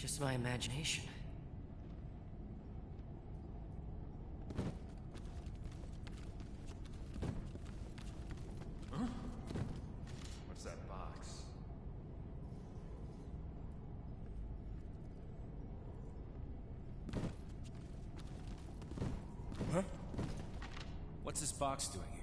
Just my imagination. Huh? What's that box? Huh? What's this box doing here?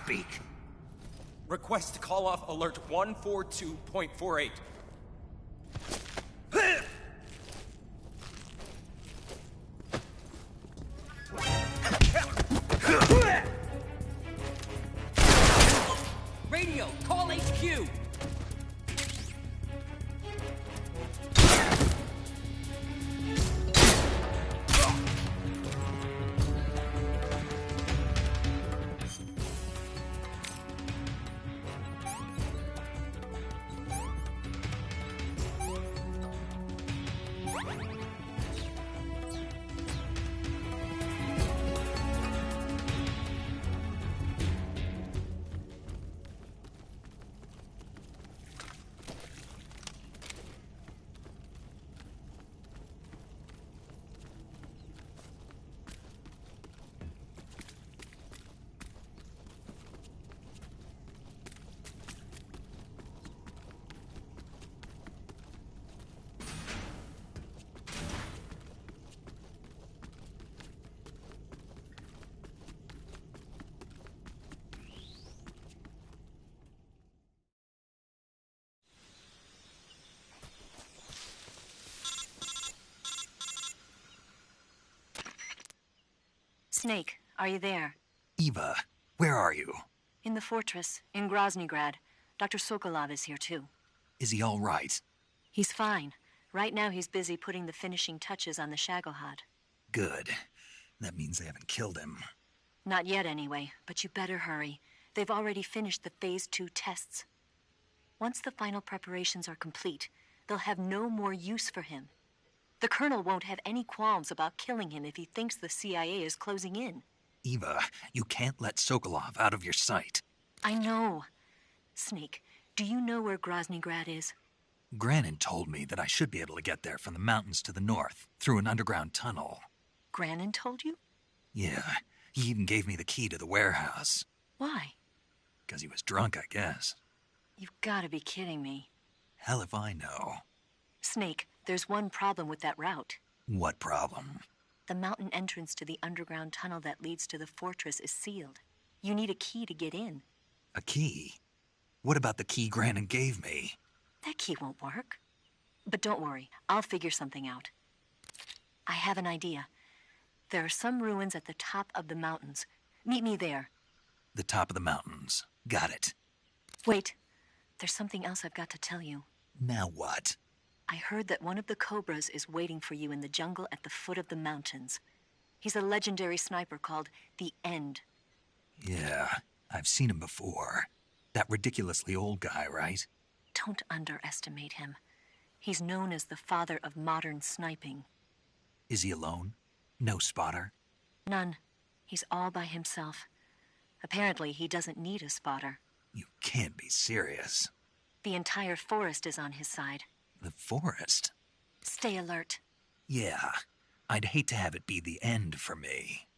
Speak. Request to call off alert 142.48. Radio, call HQ! Snake, are you there? Eva, where are you? In the fortress, in Groznygrad. Dr. Sokolov is here too. Is he all right? He's fine. Right now he's busy putting the finishing touches on the Shagohod. Good. That means they haven't killed him. Not yet anyway, but you better hurry. They've already finished the Phase 2 tests. Once the final preparations are complete, they'll have no more use for him. The Colonel won't have any qualms about killing him if he thinks the CIA is closing in. Eva, you can't let Sokolov out of your sight. I know. Snake, do you know where Groznygrad is? Granin told me that I should be able to get there from the mountains to the north, through an underground tunnel. Granin told you? Yeah, he even gave me the key to the warehouse. Why? 'Cause he was drunk, I guess. You've got to be kidding me. Hell if I know. Snake, there's one problem with that route. What problem? The mountain entrance to the underground tunnel that leads to the fortress is sealed. You need a key to get in. A key? What about the key Granin gave me? That key won't work. But don't worry, I'll figure something out. I have an idea. There are some ruins at the top of the mountains. Meet me there. The top of the mountains. Got it. Wait, there's something else I've got to tell you. Now what? I heard that one of the Cobras is waiting for you in the jungle at the foot of the mountains. He's a legendary sniper called the End. Yeah, I've seen him before. That ridiculously old guy, right? Don't underestimate him. He's known as the father of modern sniping. Is he alone? No spotter? None. He's all by himself. Apparently, he doesn't need a spotter. You can't be serious. The entire forest is on his side. The forest? Stay alert. Yeah, I'd hate to have it be the end for me.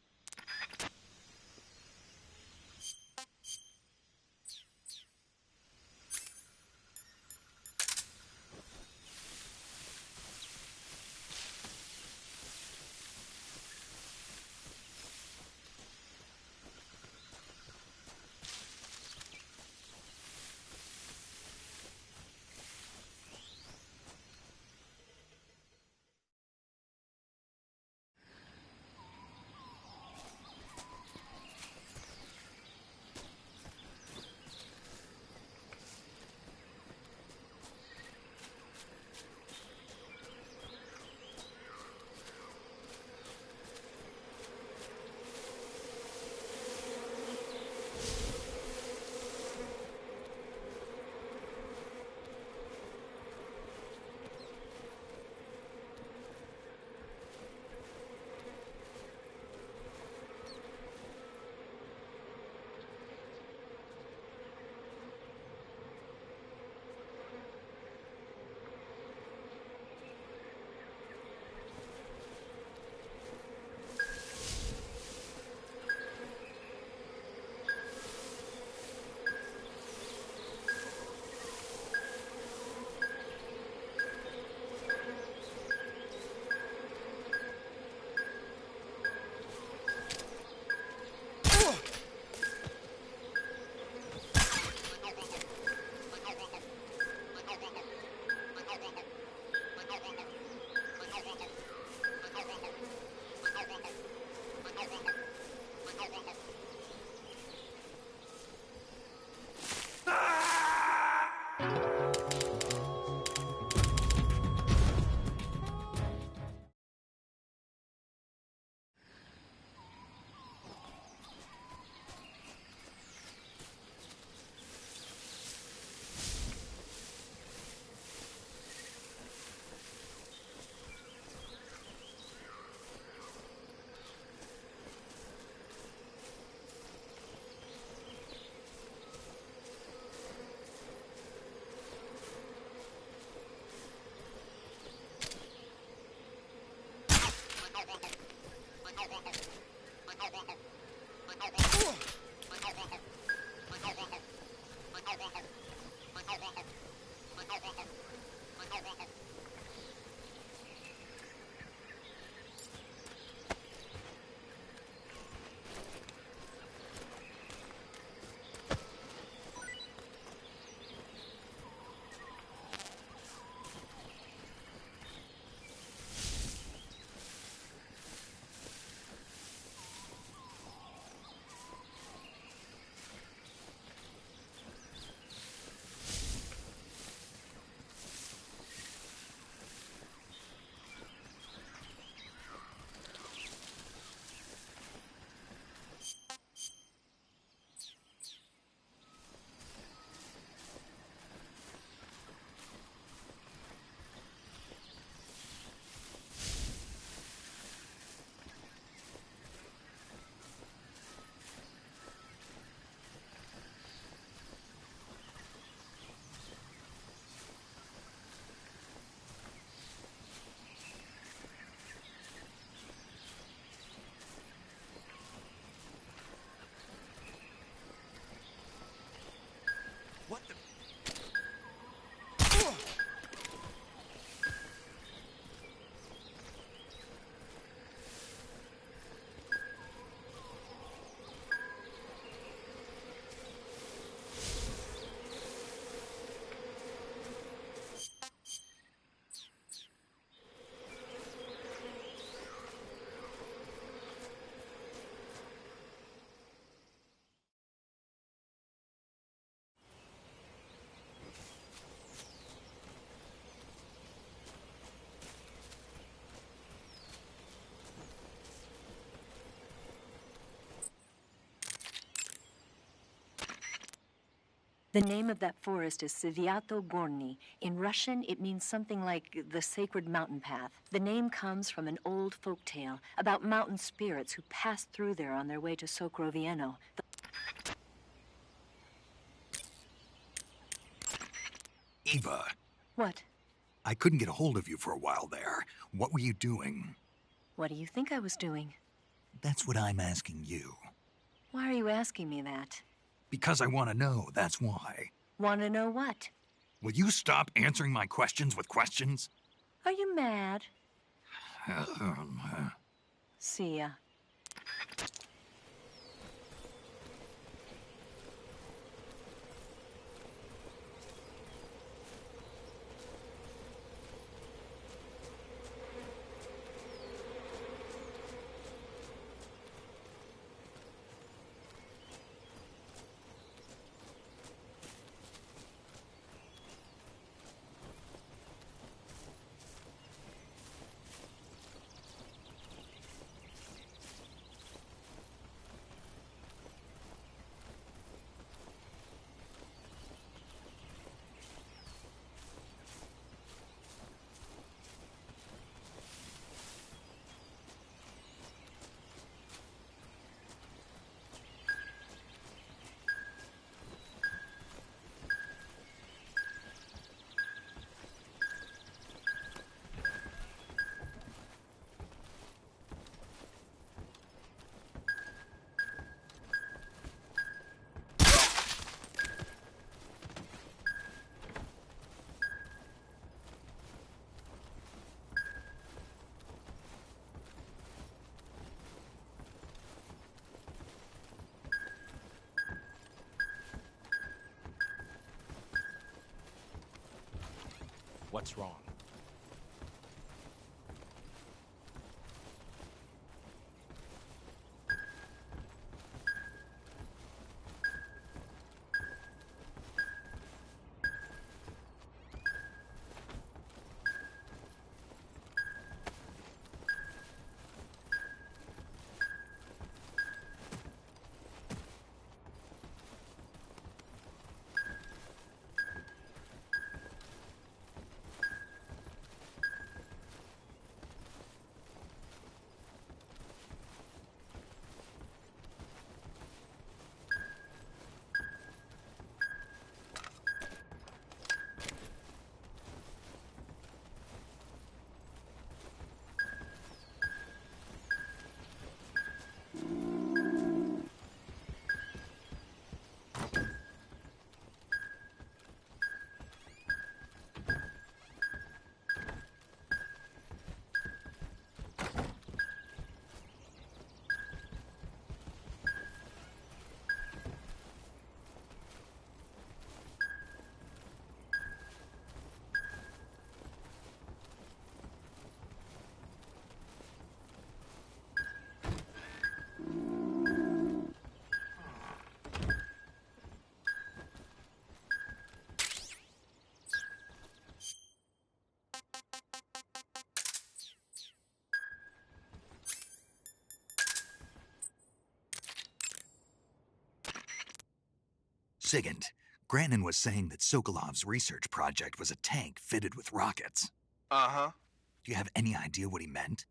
What the? The name of that forest is Sviato Gorny. In Russian, it means something like the sacred mountain path. The name comes from an old folk tale about mountain spirits who passed through there on their way to Sokrovieno. Eva, What? I couldn't get a hold of you for a while there. What were you doing? What do you think I was doing? That's what I'm asking you. Why are you asking me that? Because I want to know, that's why. Want to know what? Will you stop answering my questions with questions? Are you mad? See ya. What's wrong? Sigint, Grannon was saying that Sokolov's research project was a tank fitted with rockets. Uh-huh. Do you have any idea what he meant?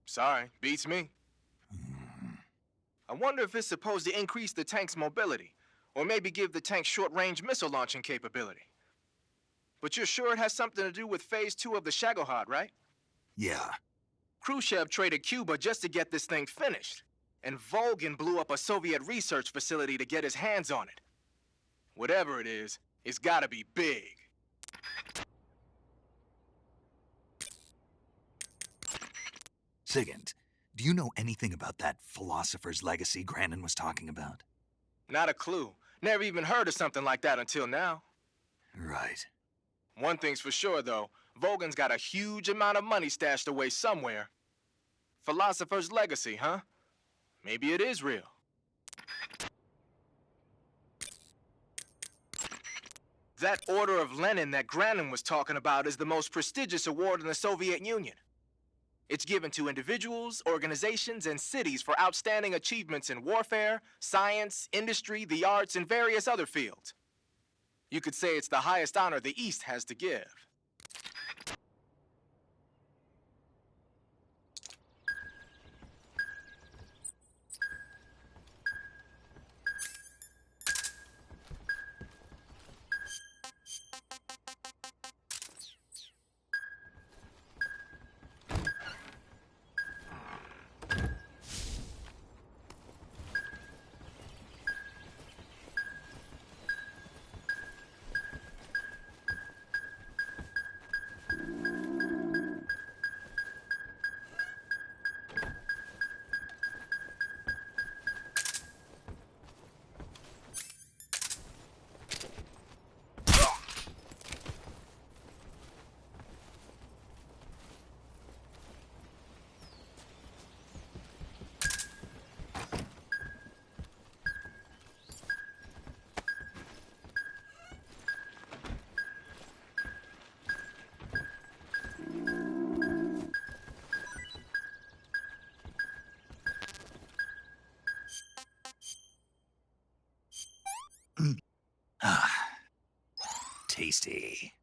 Sorry, beats me. I wonder if it's supposed to increase the tank's mobility, or maybe give the tank short-range missile launching capability. But you're sure it has something to do with Phase 2 of the Shagohod, right? Yeah. Khrushchev traded Cuba just to get this thing finished. And Volgin blew up a Soviet research facility to get his hands on it. Whatever it is, it's gotta be big. Sigint, do you know anything about that philosopher's legacy Grannon was talking about? Not a clue. Never even heard of something like that until now. Right. One thing's for sure, though. Volgin's got a huge amount of money stashed away somewhere. Philosopher's legacy, huh? Maybe it is real. That Order of Lenin that Grannon was talking about is the most prestigious award in the Soviet Union. It's given to individuals, organizations, and cities for outstanding achievements in warfare, science, industry, the arts, and various other fields. You could say it's the highest honor the East has to give. Tasty.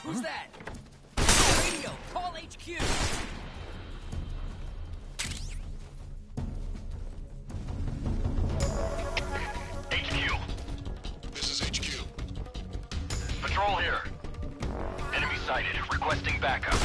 Who's that? Radio, call HQ! HQ. This is HQ. Patrol here. Enemy sighted. Requesting backup.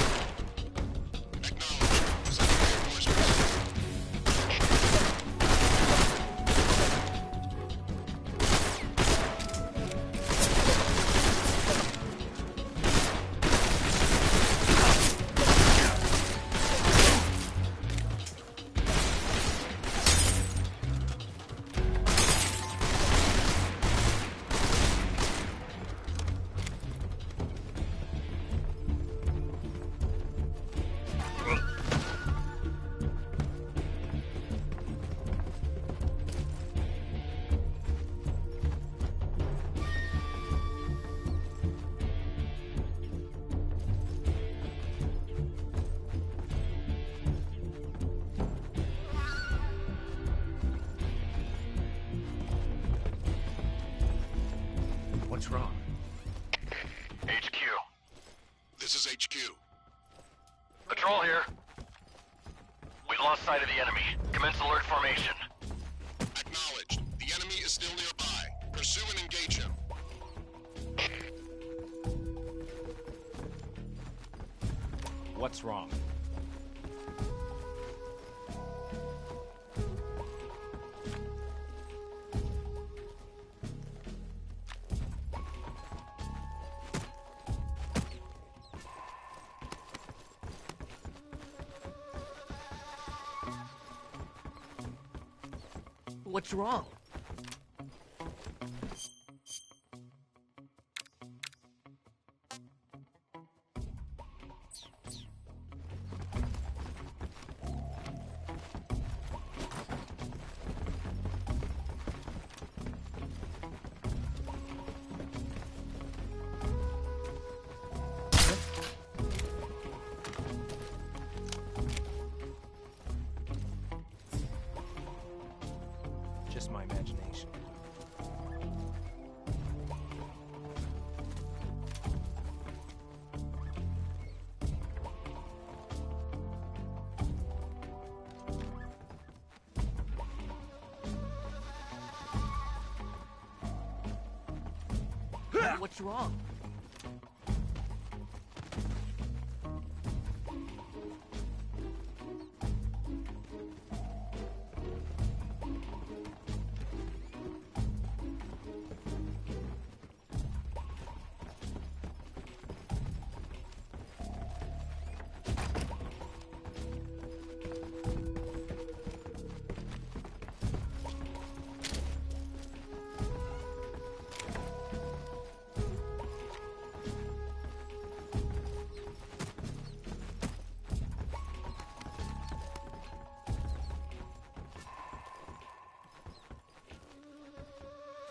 What's wrong? HQ. This is HQ. Patrol here. We lost sight of the enemy. Commence alert formation. Acknowledged. The enemy is still nearby. Pursue and engage him. What's wrong? What's wrong? Just my imagination. What's wrong?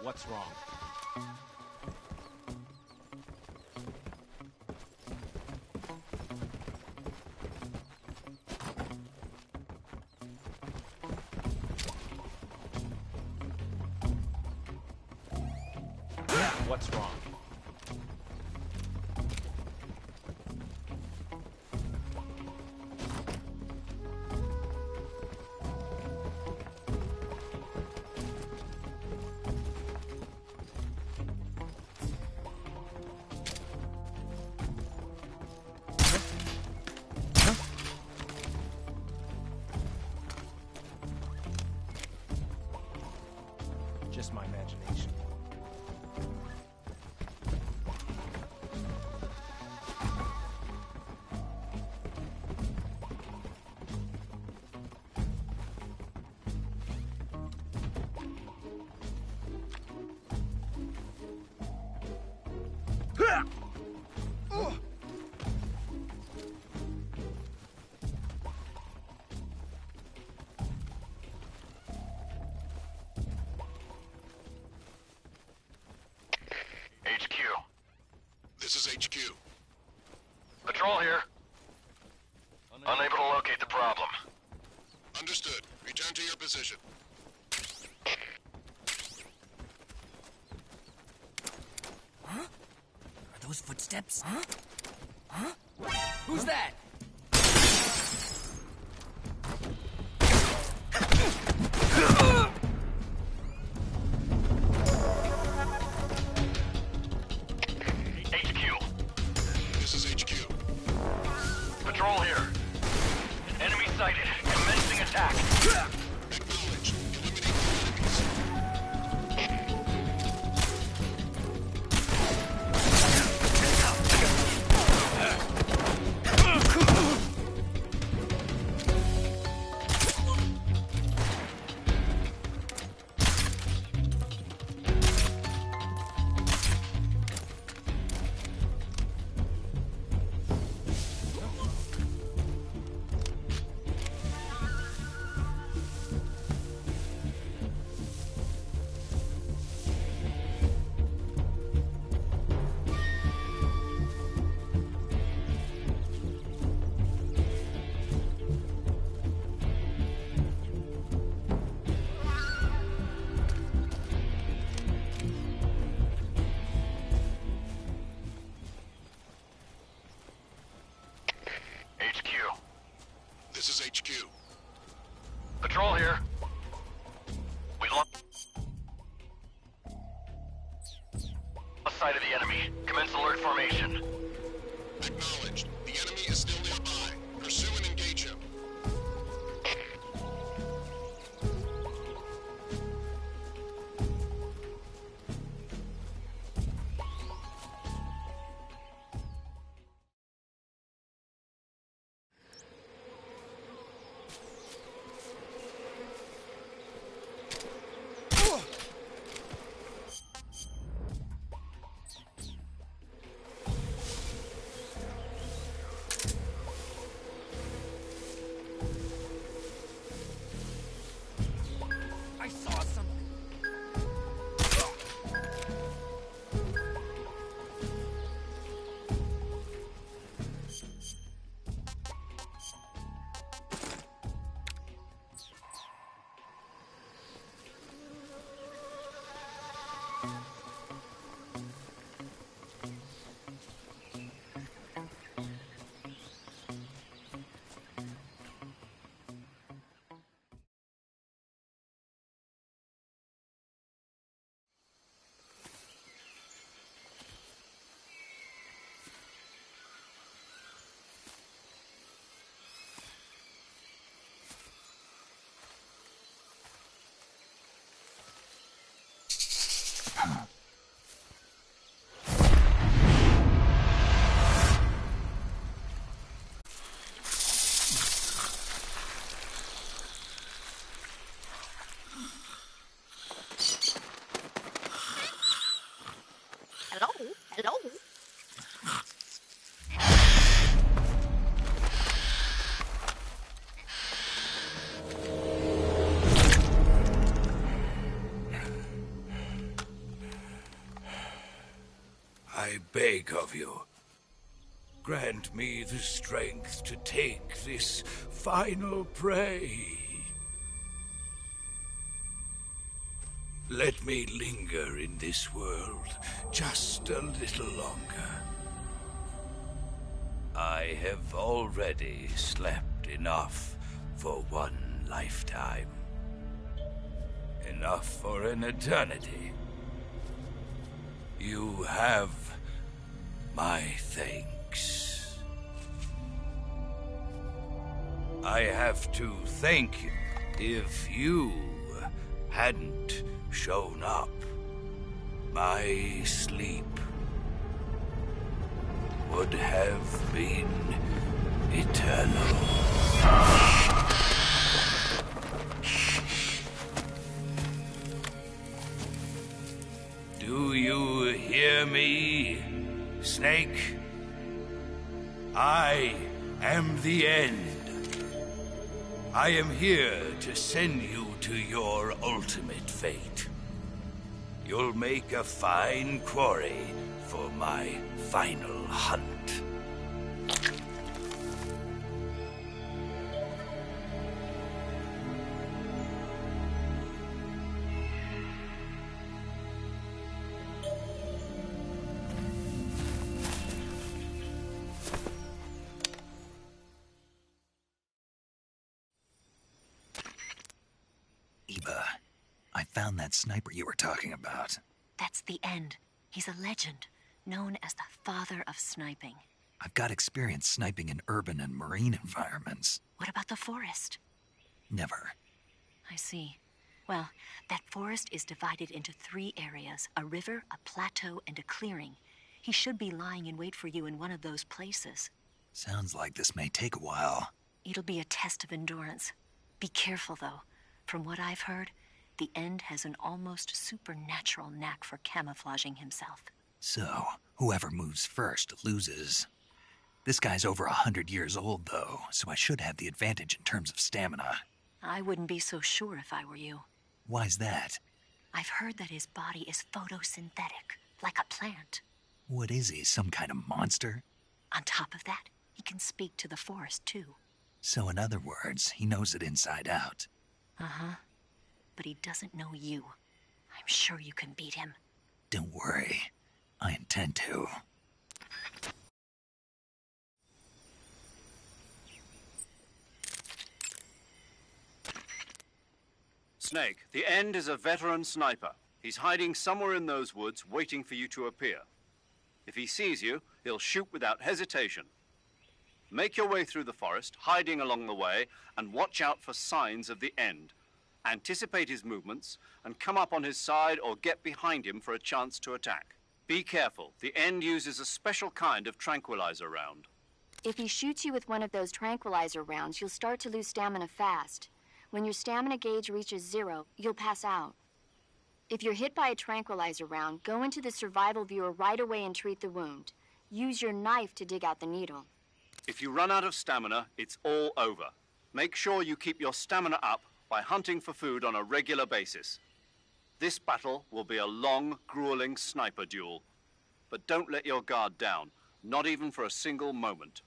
What's wrong? What's wrong? Just my imagination. HQ. This is HQ. Patrol here. Unable to locate the problem. Understood. Return to your position. Are those footsteps? Huh? Who's that? HQ. This is HQ. Patrol here. Enemy sighted. Commencing attack. Acknowledged. Eliminate the enemies. HQ. This is HQ. Patrol here. We lost sight of the enemy. Commence alert formation. Acknowledged. The enemy is still nearby. Pursue and engage him. Hello? Hello? I beg of you, grant me the strength to take this final prey. Let me linger in this world just a little longer. I have already slept enough for one lifetime. Enough for an eternity. You have my thanks. I have to thank you. If you hadn't shown up, my sleep would have been eternal. Do you hear me, Snake? I am the end. I am here to send you to your ultimate fate. You'll make a fine quarry for my final hunt. Eva, I found that sniper you were talking about. That's the end. He's a legend, known as the father of sniping. I've got experience sniping in urban and marine environments. What about the forest? Never. I see. Well, that forest is divided into 3 areas, a river, a plateau, and a clearing. He should be lying in wait for you in one of those places. Sounds like this may take a while. It'll be a test of endurance. Be careful, though. From what I've heard, the End has an almost supernatural knack for camouflaging himself. So, whoever moves first loses. This guy's over 100 years old, though, so I should have the advantage in terms of stamina. I wouldn't be so sure if I were you. Why's that? I've heard that his body is photosynthetic, like a plant. What is he, some kind of monster? On top of that, he can speak to the forest, too. So in other words, he knows it inside out. Uh-huh. But he doesn't know you. I'm sure you can beat him. Don't worry. I intend to. Snake, the End is a veteran sniper. He's hiding somewhere in those woods, waiting for you to appear. If he sees you, he'll shoot without hesitation. Make your way through the forest, hiding along the way, and watch out for signs of the End. Anticipate his movements, and come up on his side or get behind him for a chance to attack. Be careful. The End uses a special kind of tranquilizer round. If he shoots you with one of those tranquilizer rounds, you'll start to lose stamina fast. When your stamina gauge reaches 0, you'll pass out. If you're hit by a tranquilizer round, go into the survival viewer right away and treat the wound. Use your knife to dig out the needle. If you run out of stamina, it's all over. Make sure you keep your stamina up by hunting for food on a regular basis. This battle will be a long, grueling sniper duel. But don't let your guard down, not even for a single moment.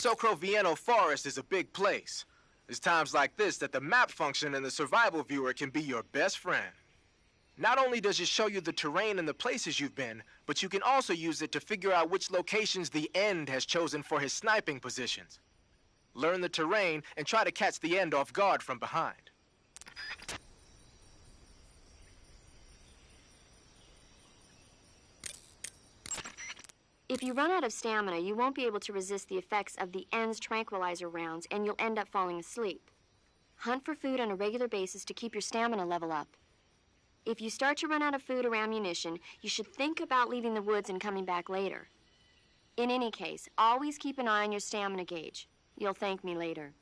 Sokrovieno Forest is a big place. It's times like this that the map function in the survival viewer can be your best friend. Not only does it show you the terrain and the places you've been, but you can also use it to figure out which locations the End has chosen for his sniping positions. Learn the terrain and try to catch the End off guard from behind. If you run out of stamina, you won't be able to resist the effects of the End's tranquilizer rounds, and you'll end up falling asleep. Hunt for food on a regular basis to keep your stamina level up. If you start to run out of food or ammunition, you should think about leaving the woods and coming back later. In any case, always keep an eye on your stamina gauge. You'll thank me later.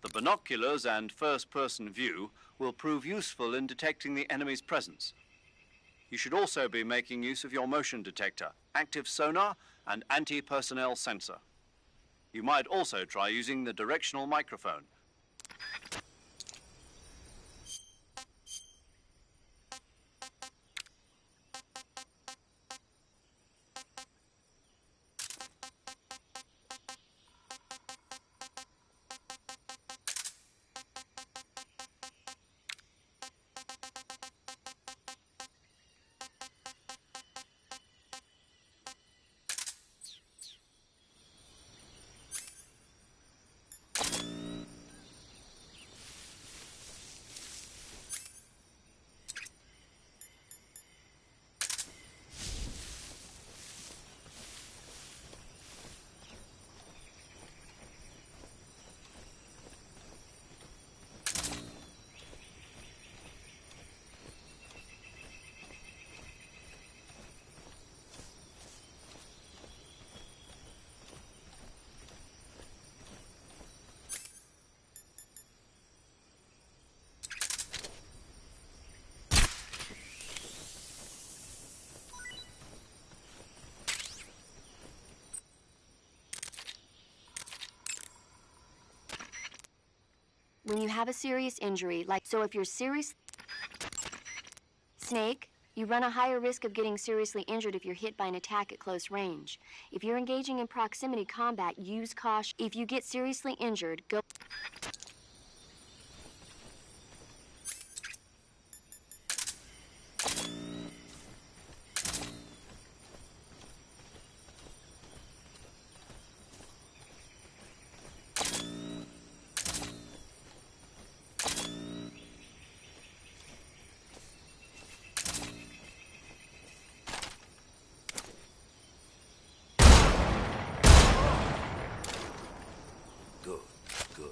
The binoculars and first-person view will prove useful in detecting the enemy's presence. You should also be making use of your motion detector, active sonar, and anti-personnel sensor. You might also try using the directional microphone. When you have a serious injury, so if you're serious... Snake, you run a higher risk of getting seriously injured if you're hit by an attack at close range. If you're engaging in proximity combat, use caution. If you get seriously injured, go... Good, good.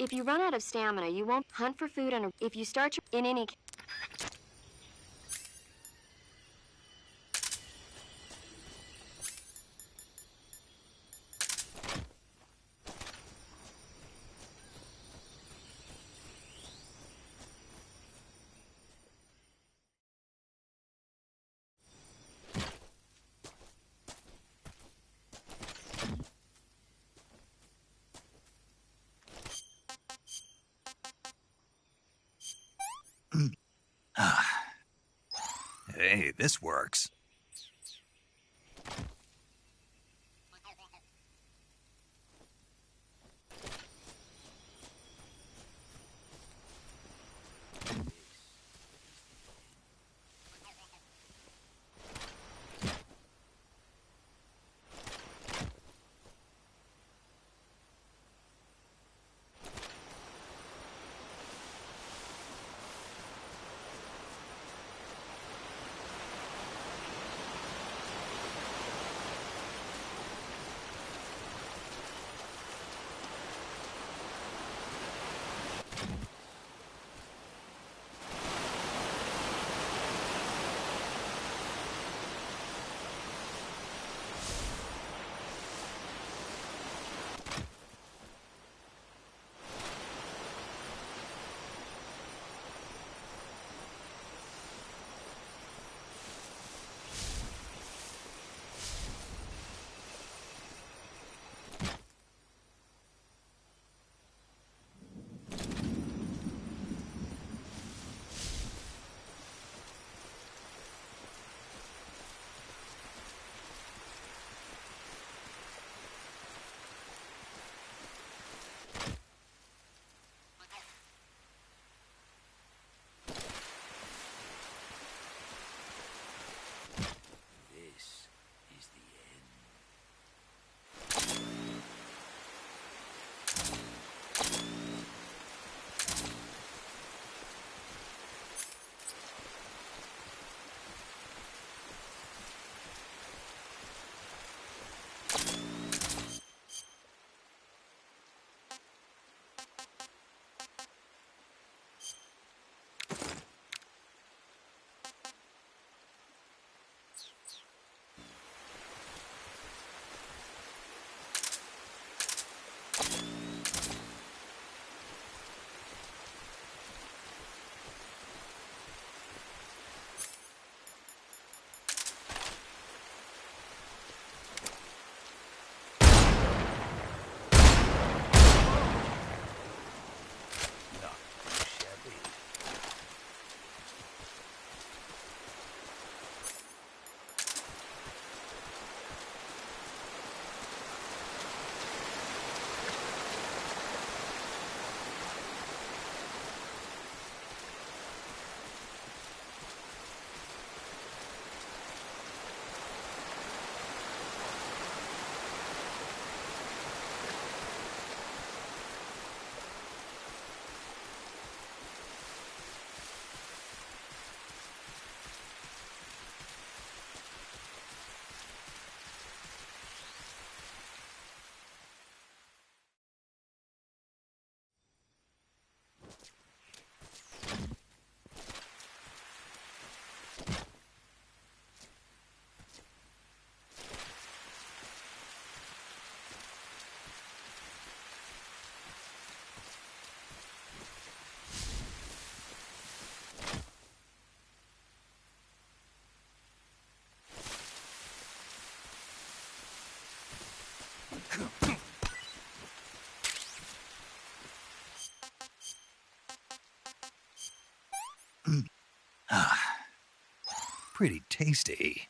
If you run out of stamina, you won't hunt for food, and if you start in any... Hey, this works. Pretty tasty.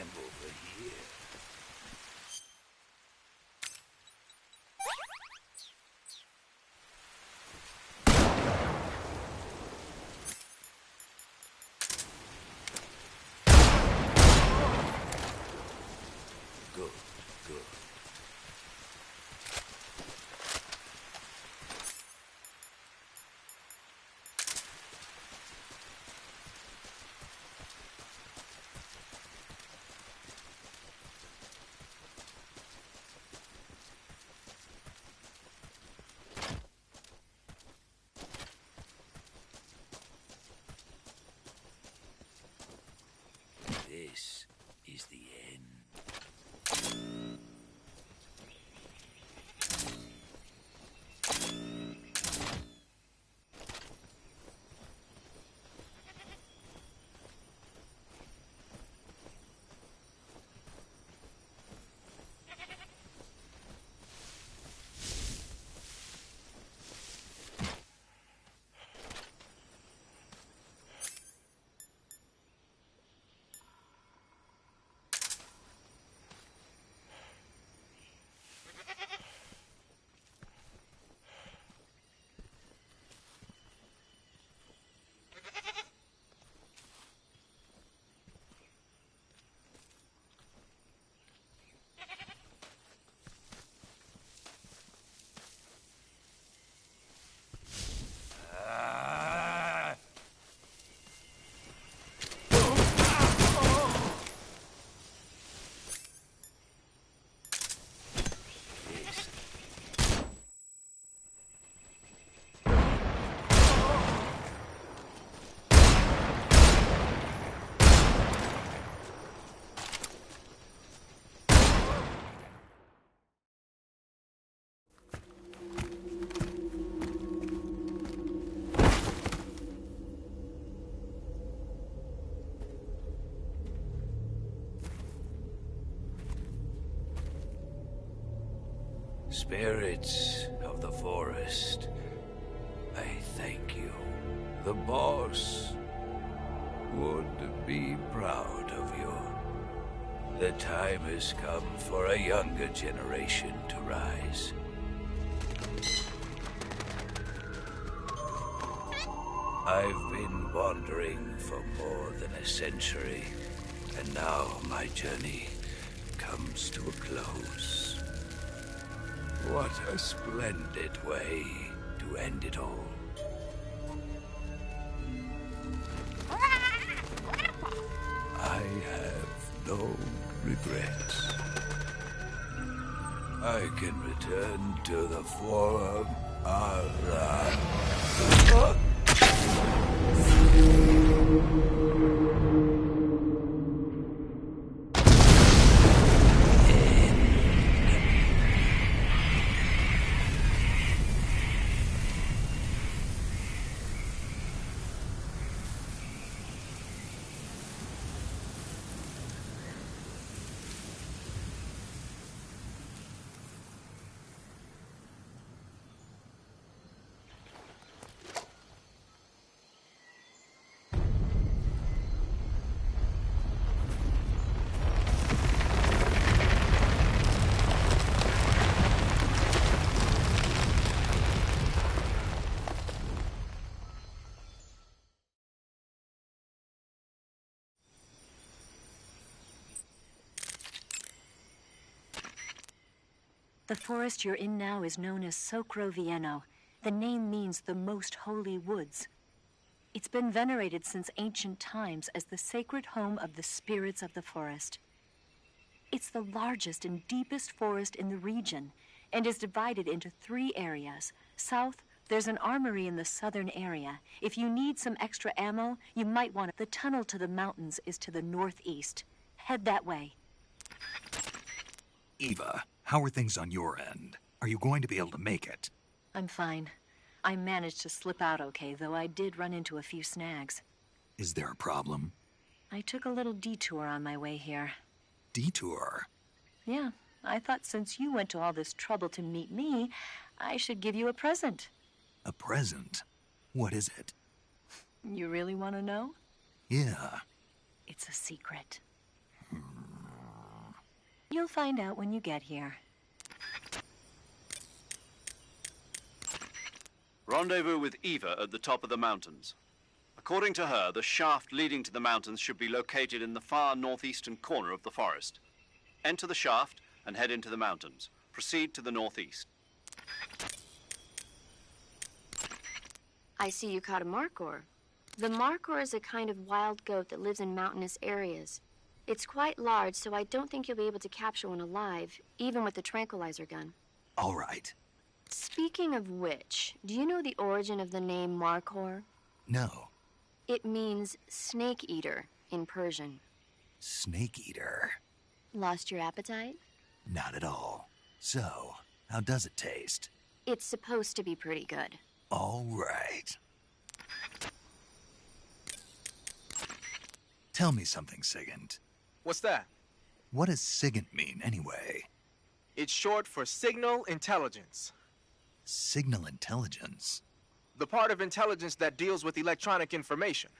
I'm over here. Good, good. This is the end. Spirits of the forest, I thank you. The boss would be proud of you. The time has come for a younger generation to rise. I've been wandering for more than a century, and now my journey comes to a close. What a splendid way to end it all. I have no regrets. I can return to the Forum Ara. The forest you're in now is known as Socro Vieno. The name means the most holy woods. It's been venerated since ancient times as the sacred home of the spirits of the forest. It's the largest and deepest forest in the region and is divided into 3 areas. South, there's an armory in the southern area. If you need some extra ammo, you might want it. The tunnel to the mountains is to the northeast. Head that way. Eva, how are things on your end? Are you going to be able to make it? I'm fine. I managed to slip out okay, though I did run into a few snags. Is there a problem? I took a little detour on my way here. Detour? Yeah, I thought since you went to all this trouble to meet me, I should give you a present. A present? What is it? You really want to know? Yeah. It's a secret. You'll find out when you get here. Rendezvous with Eva at the top of the mountains. According to her, the shaft leading to the mountains should be located in the far northeastern corner of the forest. Enter the shaft and head into the mountains. Proceed to the northeast. I see you caught a markhor. The markhor is a kind of wild goat that lives in mountainous areas. It's quite large, so I don't think you'll be able to capture one alive, even with the tranquilizer gun. All right. Speaking of which, do you know the origin of the name markhor? No. It means snake eater in Persian. Snake eater? Lost your appetite? Not at all. So, how does it taste? It's supposed to be pretty good. All right. Tell me something, Sigint. What's that? What does Sigint mean, anyway? It's short for signal intelligence. Signal intelligence? The part of intelligence that deals with electronic information.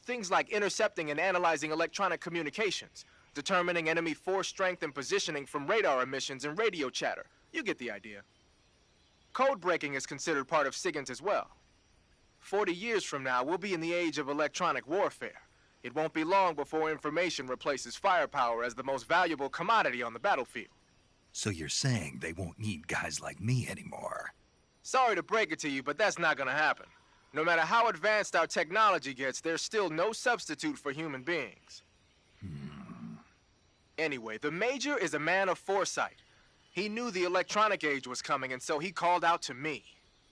Things like intercepting and analyzing electronic communications, determining enemy force strength and positioning from radar emissions and radio chatter. You get the idea. Code breaking is considered part of SIGINT as well. 40 years from now, we'll be in the age of electronic warfare. It won't be long before information replaces firepower as the most valuable commodity on the battlefield. So you're saying they won't need guys like me anymore? Sorry to break it to you, but that's not gonna happen. No matter how advanced our technology gets, there's still no substitute for human beings. Anyway, the Major is a man of foresight. He knew the electronic age was coming, and so he called out to me.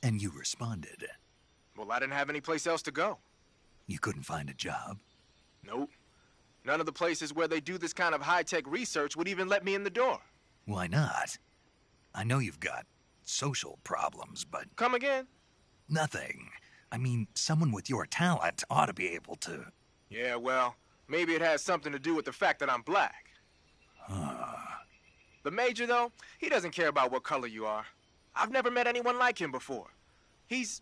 And you responded? Well, I didn't have any place else to go. You couldn't find a job? Nope. None of the places where they do this kind of high-tech research would even let me in the door. Why not? I know you've got social problems, but... Come again? Nothing. I mean, someone with your talent ought to be able to... Yeah, well, maybe it has something to do with the fact that I'm black. The Major, though, he doesn't care about what color you are. I've never met anyone like him before. He's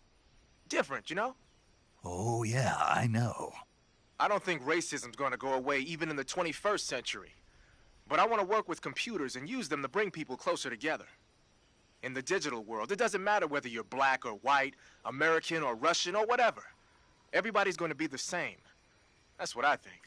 different, you know? Oh, yeah, I know. I don't think racism's gonna go away even in the 21st century. But I want to work with computers and use them to bring people closer together. In the digital world, it doesn't matter whether you're black or white, American or Russian or whatever. Everybody's going to be the same. That's what I think.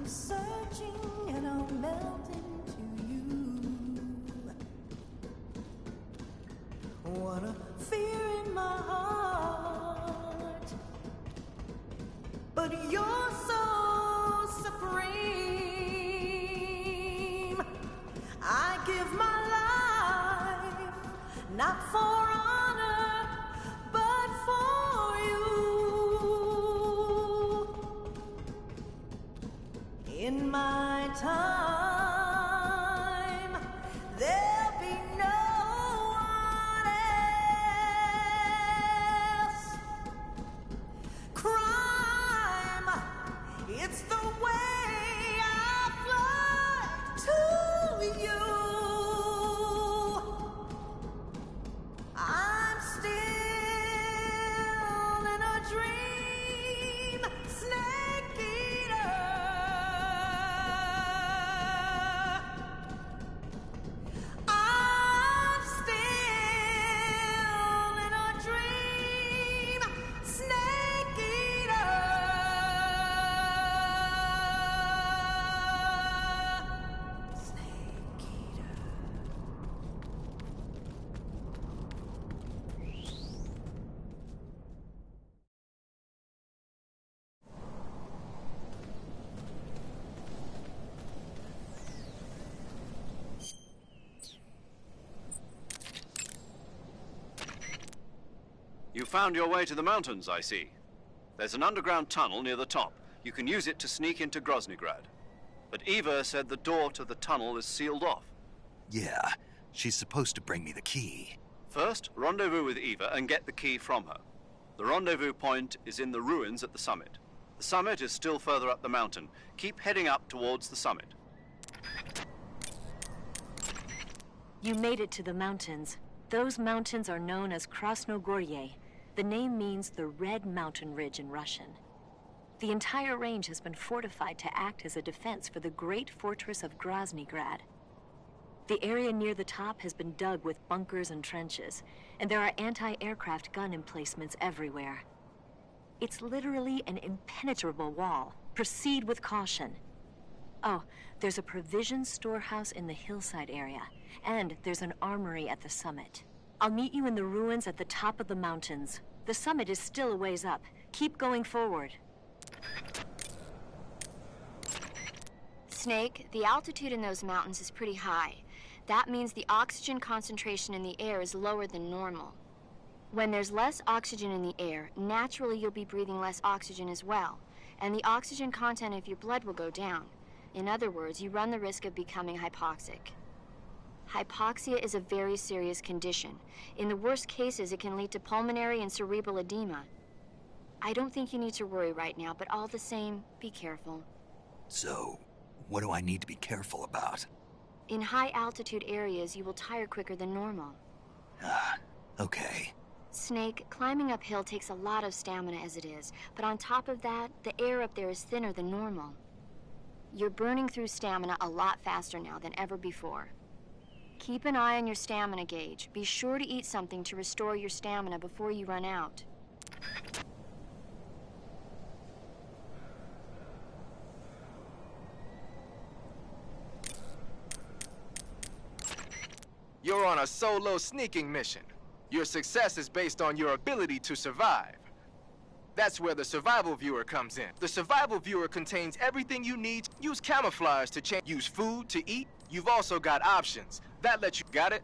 searching and I'll melt into you. What a fear in my heart, but you're so supreme. I give my life, not for honor, but for you. In my time, there'll be no one else. Crime, it's the way I fly to you. I'm still in a dream, snake eater. I'm still in a dream, snake eater. Snake eater. You found your way to the mountains, I see. There's an underground tunnel near the top. You can use it to sneak into Groznygrad. But Eva said the door to the tunnel is sealed off. Yeah, she's supposed to bring me the key. First, rendezvous with Eva and get the key from her. The rendezvous point is in the ruins at the summit. The summit is still further up the mountain. Keep heading up towards the summit. You made it to the mountains. Those mountains are known as Krasnogorye. The name means the Red Mountain Ridge in Russian. The entire range has been fortified to act as a defense for the great fortress of Groznygrad. The area near the top has been dug with bunkers and trenches, and there are anti-aircraft gun emplacements everywhere. It's literally an impenetrable wall. Proceed with caution. Oh, there's a provision storehouse in the hillside area, and there's an armory at the summit. I'll meet you in the ruins at the top of the mountains. The summit is still a ways up. Keep going forward. Snake, the altitude in those mountains is pretty high. That means the oxygen concentration in the air is lower than normal. When there's less oxygen in the air, naturally you'll be breathing less oxygen as well, and the oxygen content of your blood will go down. In other words, you run the risk of becoming hypoxic. Hypoxia is a very serious condition. In the worst cases, it can lead to pulmonary and cerebral edema. I don't think you need to worry right now, but all the same, be careful. So, what do I need to be careful about? In high-altitude areas, you will tire quicker than normal. Okay. Snake, climbing uphill takes a lot of stamina as it is, but on top of that, the air up there is thinner than normal. You're burning through stamina a lot faster now than ever before. Keep an eye on your stamina gauge. Be sure to eat something to restore your stamina before you run out. You're on a solo sneaking mission. Your success is based on your ability to survive. That's where the survival viewer comes in. The survival viewer contains everything you need. Use camouflage to change. Use food to eat. You've also got options. That lets you... Got it?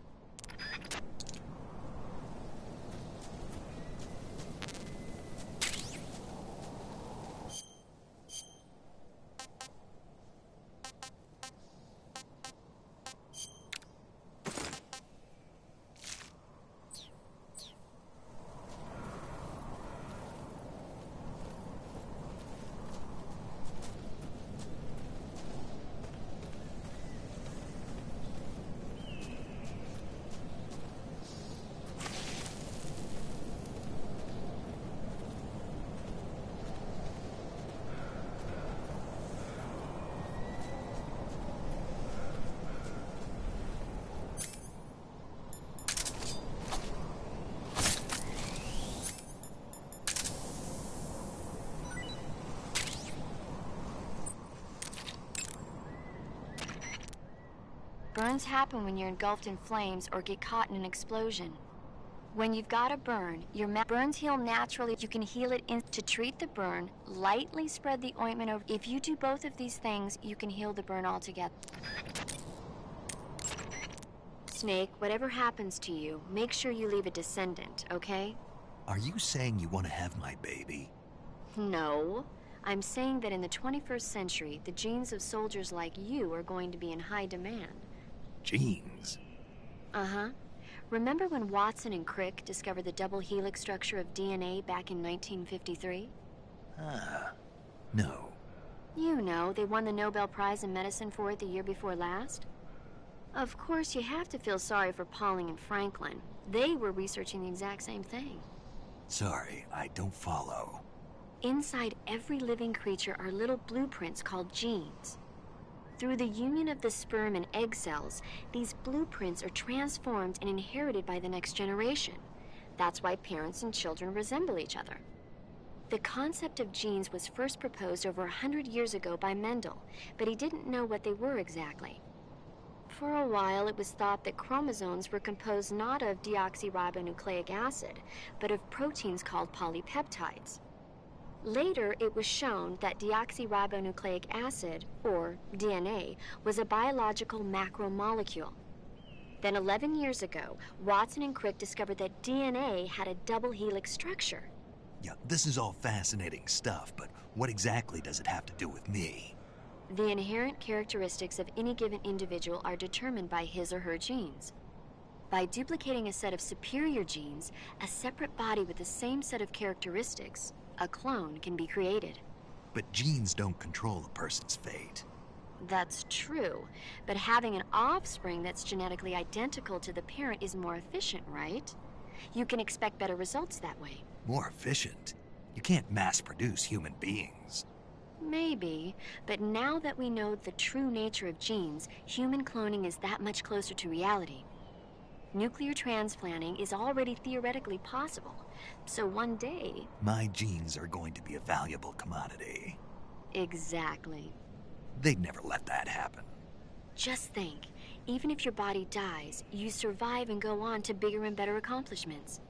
Burns happen when you're engulfed in flames or get caught in an explosion. When you've got a burn, your burns heal naturally. You can heal it to treat the burn, lightly spread the ointment over. If you do both of these things, you can heal the burn altogether. Snake, whatever happens to you, make sure you leave a descendant, okay? Are you saying you want to have my baby? No. I'm saying that in the 21st century, the genes of soldiers like you are going to be in high demand. Genes? Uh-huh. Remember when Watson and Crick discovered the double helix structure of DNA back in 1953? No. You know, they won the Nobel Prize in Medicine for it the year before last. Of course, you have to feel sorry for Pauling and Franklin. They were researching the exact same thing. Sorry, I don't follow. Inside every living creature are little blueprints called genes. Through the union of the sperm and egg cells, these blueprints are transformed and inherited by the next generation. That's why parents and children resemble each other. The concept of genes was first proposed over 100 years ago by Mendel, but he didn't know what they were exactly. For a while, it was thought that chromosomes were composed not of deoxyribonucleic acid, but of proteins called polypeptides. Later, it was shown that deoxyribonucleic acid, or DNA, was a biological macromolecule. Then 11 years ago, Watson and Crick discovered that DNA had a double helix structure. Yeah, this is all fascinating stuff, but what exactly does it have to do with me? The inherent characteristics of any given individual are determined by his or her genes. By duplicating a set of superior genes, a separate body with the same set of characteristics, a clone, can be created. But genes don't control a person's fate. That's true, but having an offspring that's genetically identical to the parent is more efficient, right? You can expect better results that way. More efficient? You can't mass-produce human beings. Maybe, but now that we know the true nature of genes, human cloning is that much closer to reality. Nuclear transplanting is already theoretically possible, so one day... My genes are going to be a valuable commodity. Exactly. They'd never let that happen. Just think, even if your body dies, you survive and go on to bigger and better accomplishments.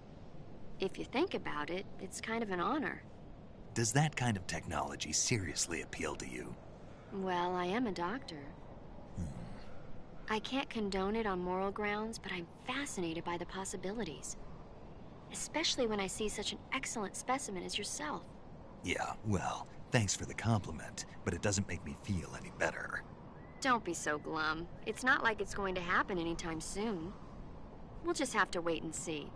If you think about it, it's kind of an honor. Does that kind of technology seriously appeal to you? Well, I am a doctor. I can't condone it on moral grounds, but I'm fascinated by the possibilities. Especially when I see such an excellent specimen as yourself. Yeah, well, thanks for the compliment, but it doesn't make me feel any better. Don't be so glum. It's not like it's going to happen anytime soon. We'll just have to wait and see.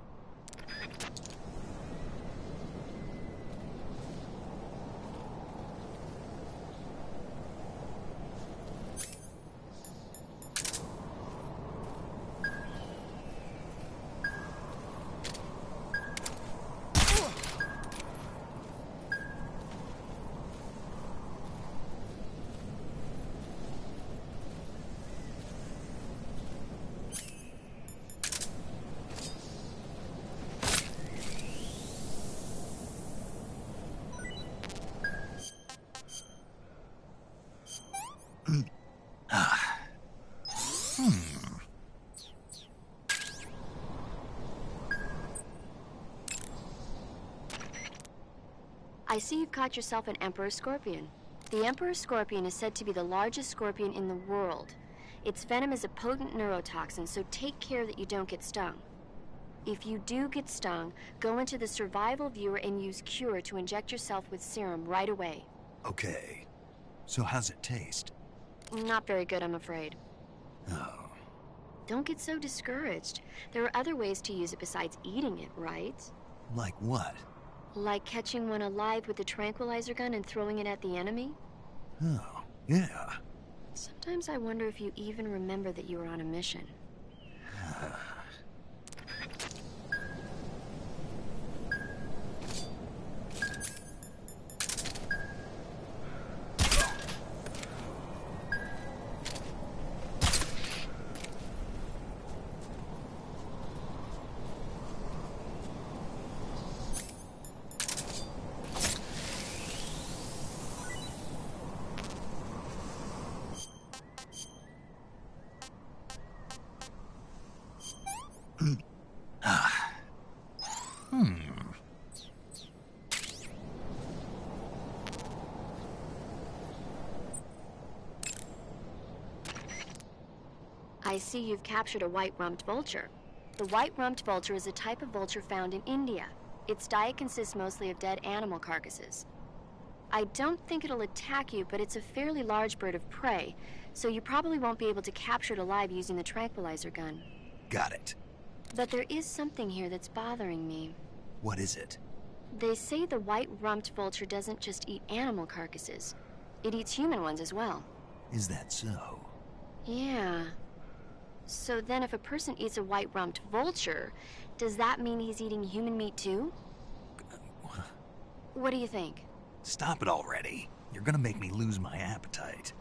I see you've caught yourself an Emperor Scorpion. The Emperor Scorpion is said to be the largest scorpion in the world. Its venom is a potent neurotoxin, so take care that you don't get stung. If you do get stung, go into the survival viewer and use Cure to inject yourself with serum right away. Okay. So how's it taste? Not very good, I'm afraid. Oh. Don't get so discouraged. There are other ways to use it besides eating it, right? Like what? Like catching one alive with a tranquilizer gun and throwing it at the enemy? Oh, yeah. Sometimes I wonder if you even remember that you were on a mission. I see you've captured a white-rumped vulture. The white-rumped vulture is a type of vulture found in India. Its diet consists mostly of dead animal carcasses. I don't think it'll attack you, but it's a fairly large bird of prey, so you probably won't be able to capture it alive using the tranquilizer gun. Got it. But there is something here that's bothering me. What is it? They say the white-rumped vulture doesn't just eat animal carcasses. It eats human ones as well. Is that so? Yeah. So then if a person eats a white-rumped vulture, does that mean he's eating human meat too? What do you think? Stop it already. You're gonna make me lose my appetite.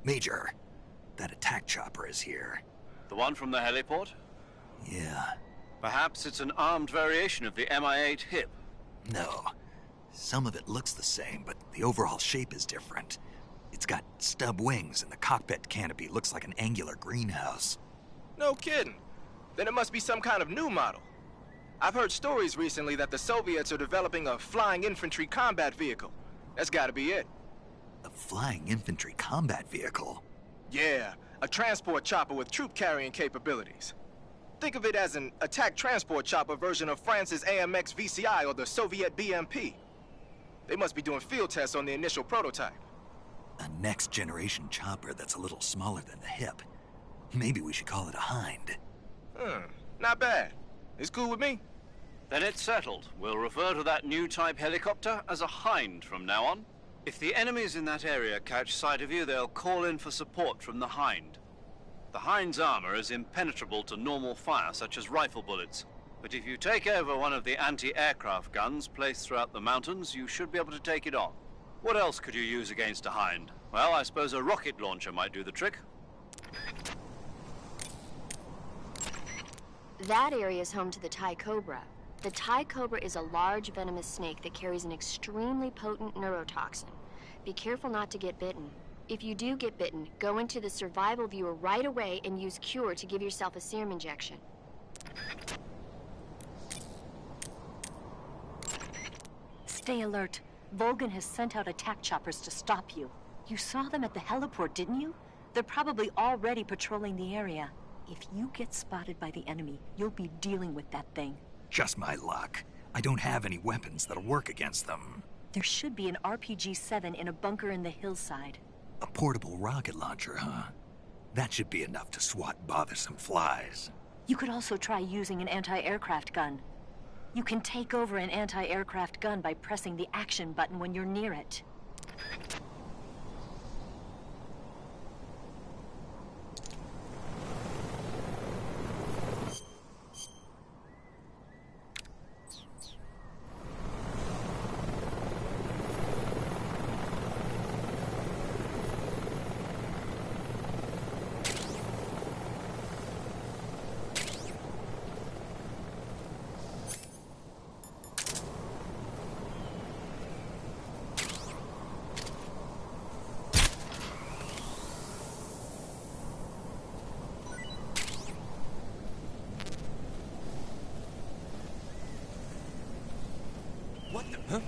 Major, that attack chopper is here. The one from the heliport? Yeah. Perhaps it's an armed variation of the Mi-8 HIP. No. Some of it looks the same, but the overall shape is different. It's got stub wings, and the cockpit canopy looks like an angular greenhouse. No kidding. Then it must be some kind of new model. I've heard stories recently that the Soviets are developing a flying infantry combat vehicle. That's gotta be it. A flying infantry combat vehicle? Yeah, a transport chopper with troop carrying capabilities. Think of it as an attack transport chopper version of France's AMX VCI or the Soviet BMP. They must be doing field tests on the initial prototype. A next-generation chopper that's a little smaller than the hip. Maybe we should call it a Hind. Not bad. It's cool with me. Then it's settled. We'll refer to that new type helicopter as a Hind from now on. If the enemies in that area catch sight of you, they'll call in for support from the Hind. The Hind's armor is impenetrable to normal fire, such as rifle bullets. But if you take over one of the anti-aircraft guns placed throughout the mountains, you should be able to take it on. What else could you use against a Hind? Well, I suppose a rocket launcher might do the trick. That area is home to the Thai cobra. The Thai cobra is a large venomous snake that carries an extremely potent neurotoxin. Be careful not to get bitten. If you do get bitten, go into the survival viewer right away and use Cure to give yourself a serum injection. Stay alert. Volgan has sent out attack choppers to stop you. You saw them at the heliport, didn't you? They're probably already patrolling the area. If you get spotted by the enemy, you'll be dealing with that thing. Just my luck. I don't have any weapons that'll work against them. There should be an RPG-7 in a bunker in the hillside. A portable rocket launcher, huh? That should be enough to swat bothersome flies. You could also try using an anti-aircraft gun. You can take over an anti-aircraft gun by pressing the action button when you're near it. What the? Huh?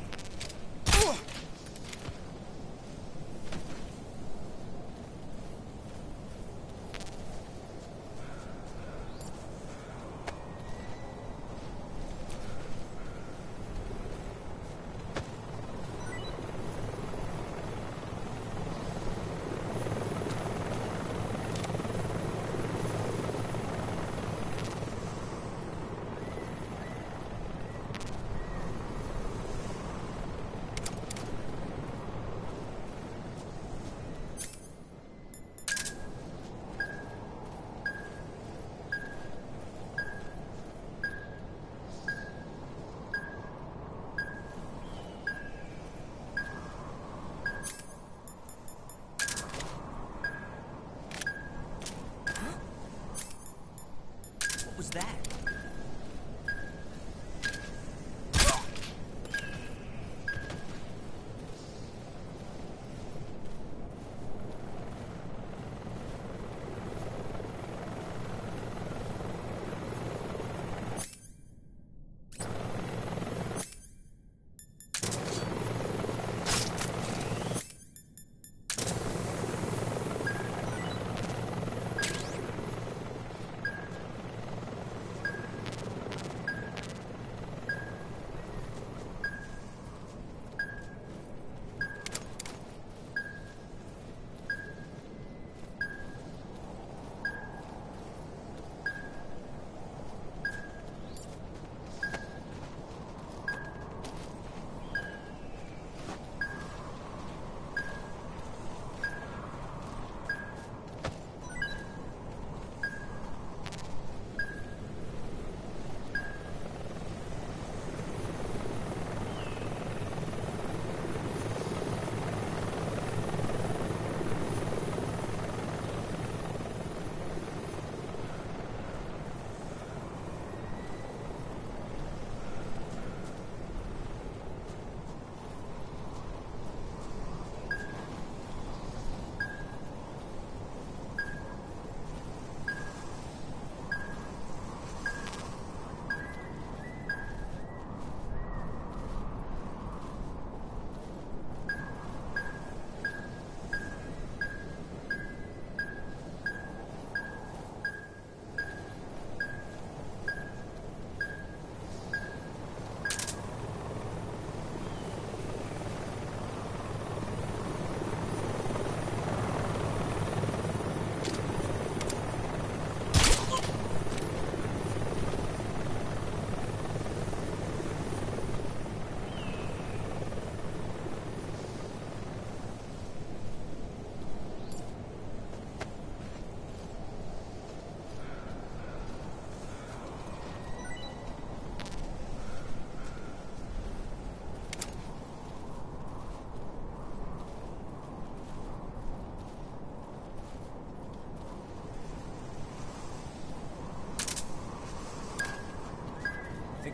What was that?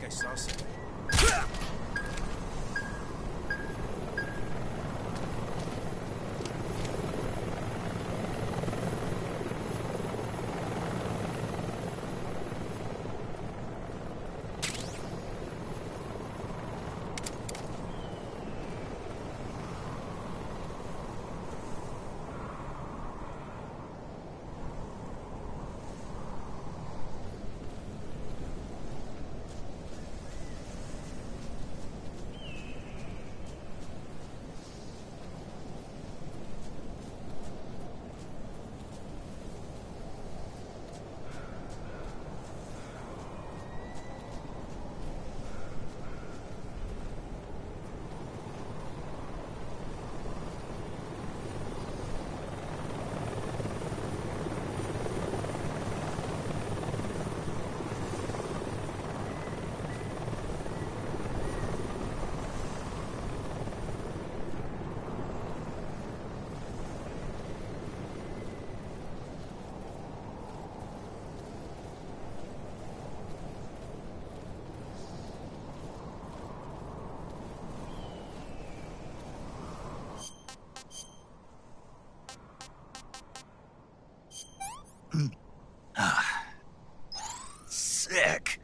I saw something. Sick.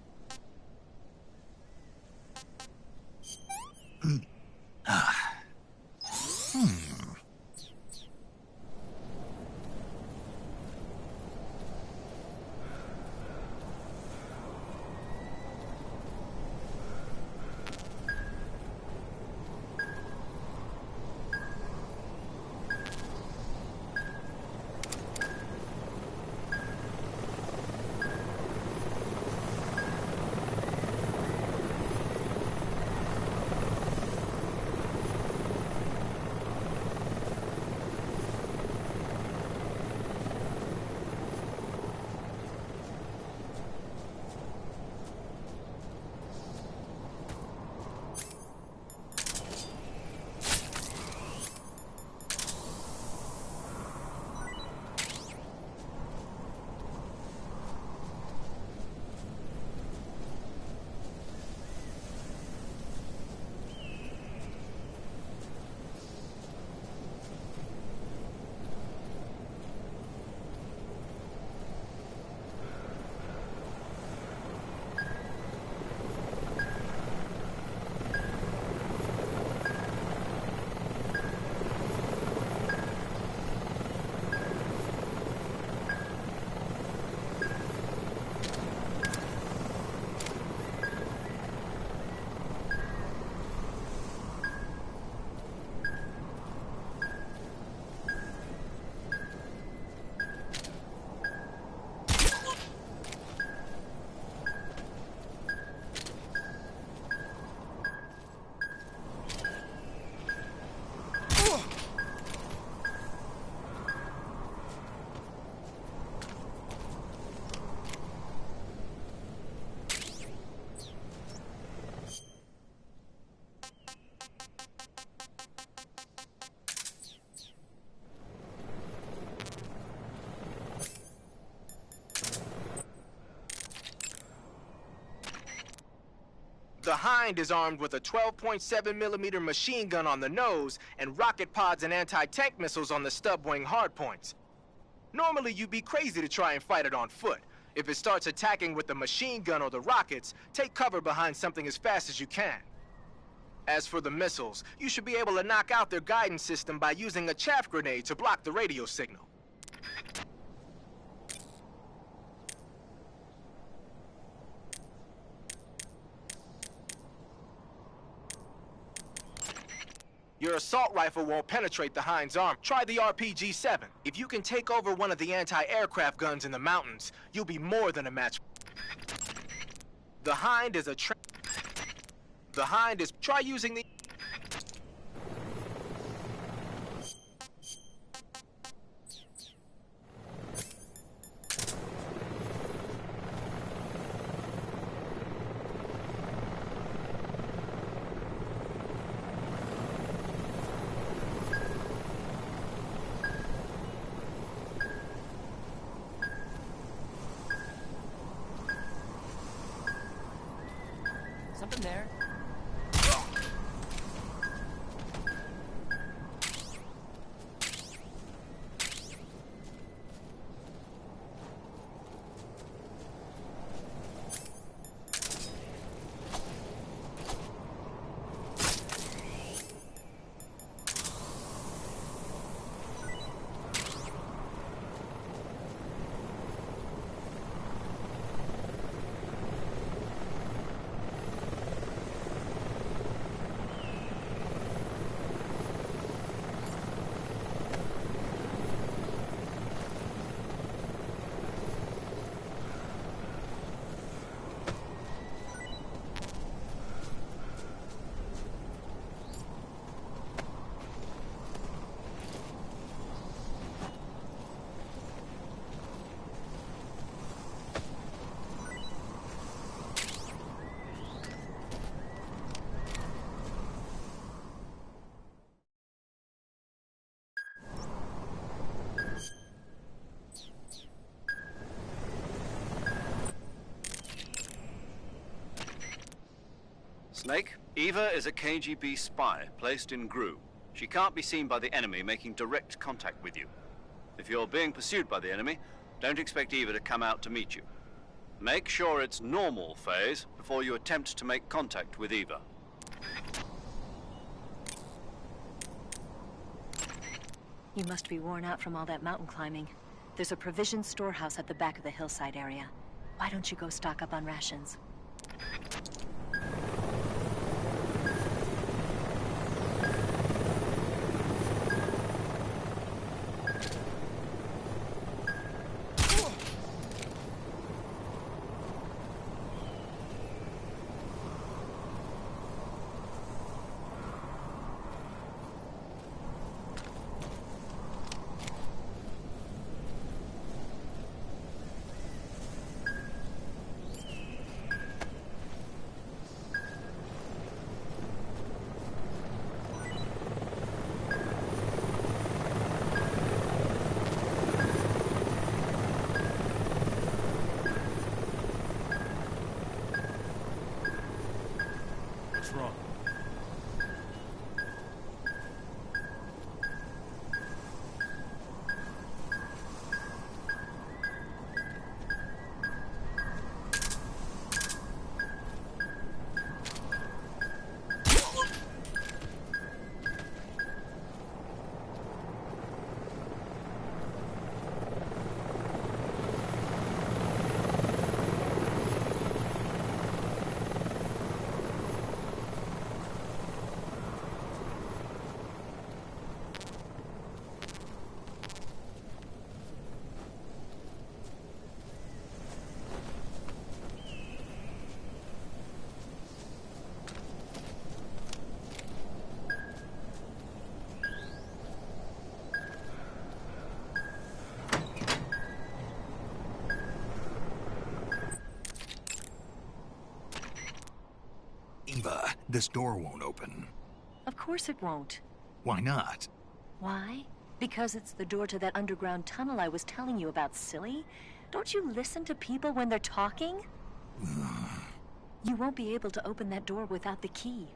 The Hind is armed with a 12.7mm machine gun on the nose and rocket pods and anti-tank missiles on the stub wing hardpoints. Normally, you'd be crazy to try and fight it on foot. If it starts attacking with the machine gun or the rockets, take cover behind something as fast as you can. As for the missiles, you should be able to knock out their guidance system by using a chaff grenade to block the radio signal. Your assault rifle won't penetrate the Hind's arm. Try the RPG-7. If you can take over one of the anti-aircraft guns in the mountains, you'll be more than a match. The Hind is try using the... Something there. Snake, Eva is a KGB spy placed in Gru. She can't be seen by the enemy making direct contact with you. If you're being pursued by the enemy, don't expect Eva to come out to meet you. Make sure it's normal phase before you attempt to make contact with Eva. You must be worn out from all that mountain climbing. There's a provision storehouse at the back of the hillside area. Why don't you go stock up on rations? What's wrong? Eva, this door won't open. Of course it won't. Why not? Why? Because it's the door to that underground tunnel I was telling you about, silly. Don't you listen to people when they're talking? You won't be able to open that door without the key.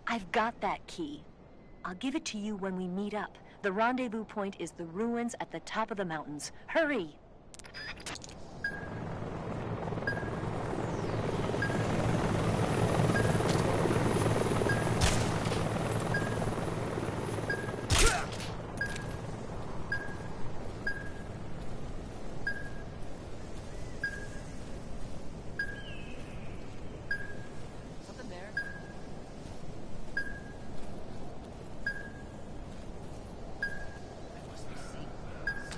I've got that key. I'll give it to you when we meet up. The rendezvous point is the ruins at the top of the mountains. Hurry! Something there. I must be seeing things.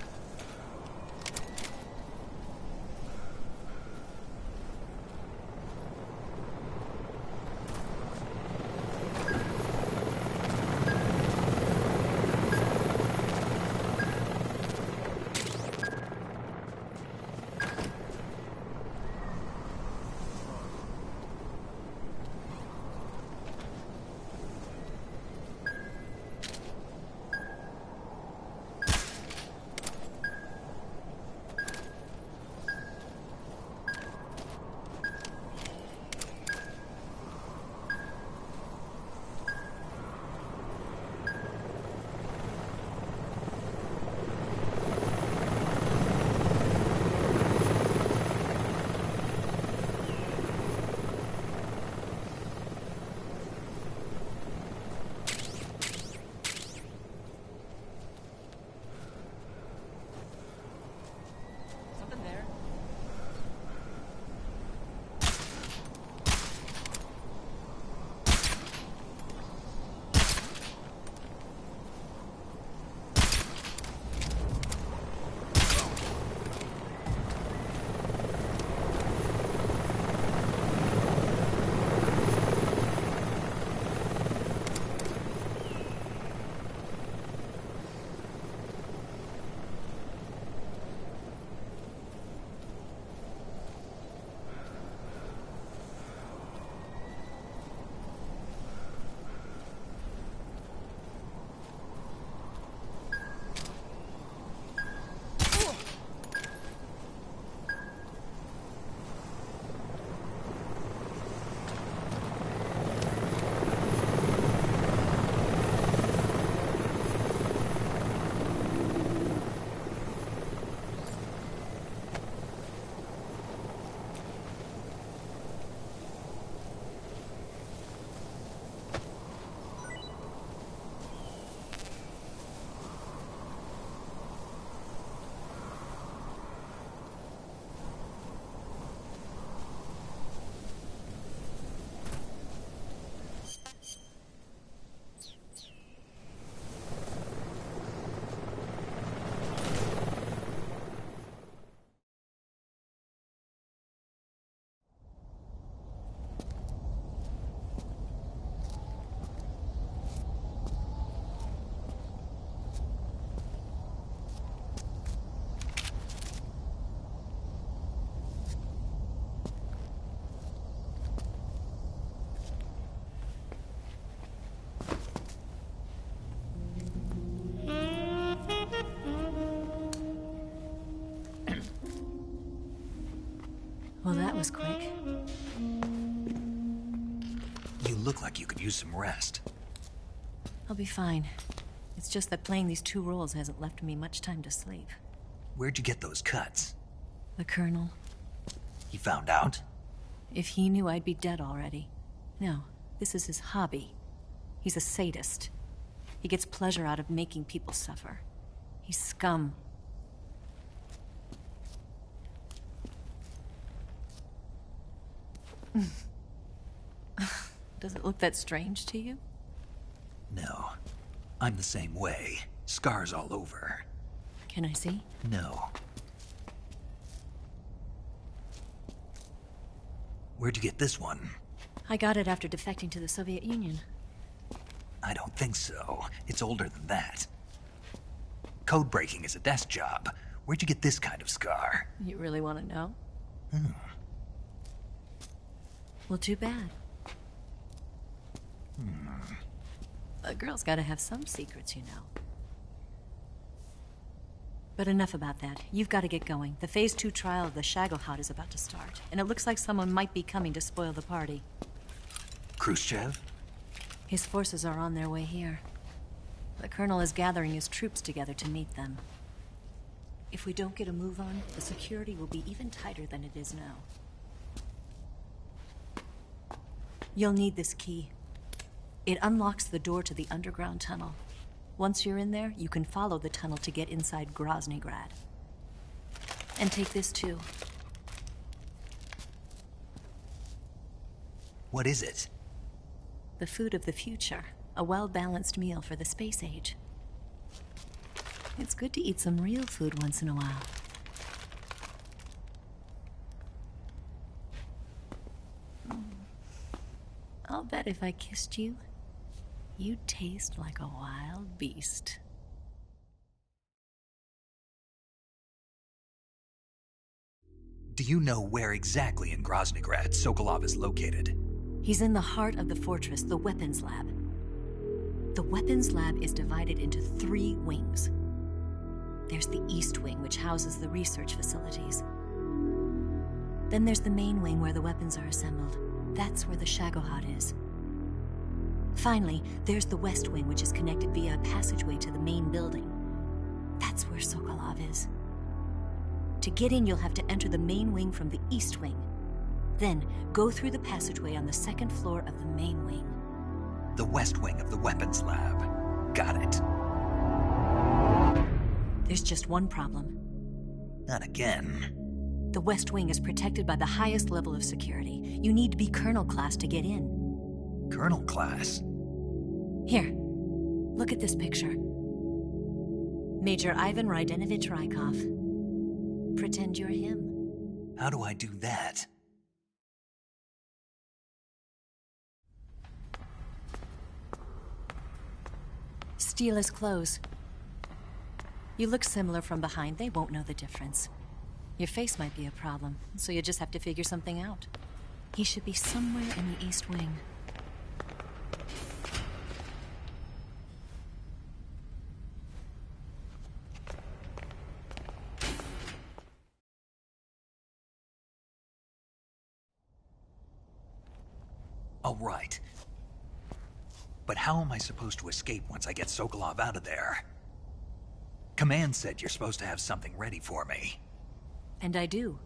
Well, that was quick. You look like you could use some rest. I'll be fine. It's just that playing these two roles hasn't left me much time to sleep. Where'd you get those cuts? The Colonel. He found out? If he knew, I'd be dead already. No, this is his hobby. He's a sadist. He gets pleasure out of making people suffer. He's scum. Does it look that strange to you? No. I'm the same way. Scars all over. Can I see? No. Where'd you get this one? I got it after defecting to the Soviet Union. I don't think so. It's older than that. Code breaking is a desk job. Where'd you get this kind of scar? You really want to know? Well, too bad. A girl's gotta have some secrets, you know. But enough about that. You've got to get going. The Phase 2 trial of the Shagohod is about to start, and it looks like someone might be coming to spoil the party. Khrushchev? His forces are on their way here. The Colonel is gathering his troops together to meet them. If we don't get a move on, the security will be even tighter than it is now. You'll need this key. It unlocks the door to the underground tunnel. Once you're in there, you can follow the tunnel to get inside Groznygrad. And take this too. What is it? The food of the future. A well-balanced meal for the space age. It's good to eat some real food once in a while. I'll bet if I kissed you, you'd taste like a wild beast. Do you know where exactly in Groznygrad Sokolov is located? He's in the heart of the fortress, the weapons lab. The weapons lab is divided into 3 wings. There's the East Wing, which houses the research facilities. Then there's the main wing where the weapons are assembled. That's where the Shagohod is. Finally, there's the West Wing, which is connected via a passageway to the main building. That's where Sokolov is. To get in, you'll have to enter the main wing from the East Wing. Then, go through the passageway on the 2nd floor of the main wing. The West Wing of the weapons lab. Got it. There's just one problem. Not again. The West Wing is protected by the highest level of security. You need to be Colonel class to get in. Colonel class? Here, look at this picture. Major Ivan Rydenovich Rykov. Pretend you're him. How do I do that? Steal his clothes. You look similar from behind. They won't know the difference. Your face might be a problem, so you just have to figure something out. He should be somewhere in the East Wing. All right. But how am I supposed to escape once I get Sokolov out of there? Command said you're supposed to have something ready for me. And I do.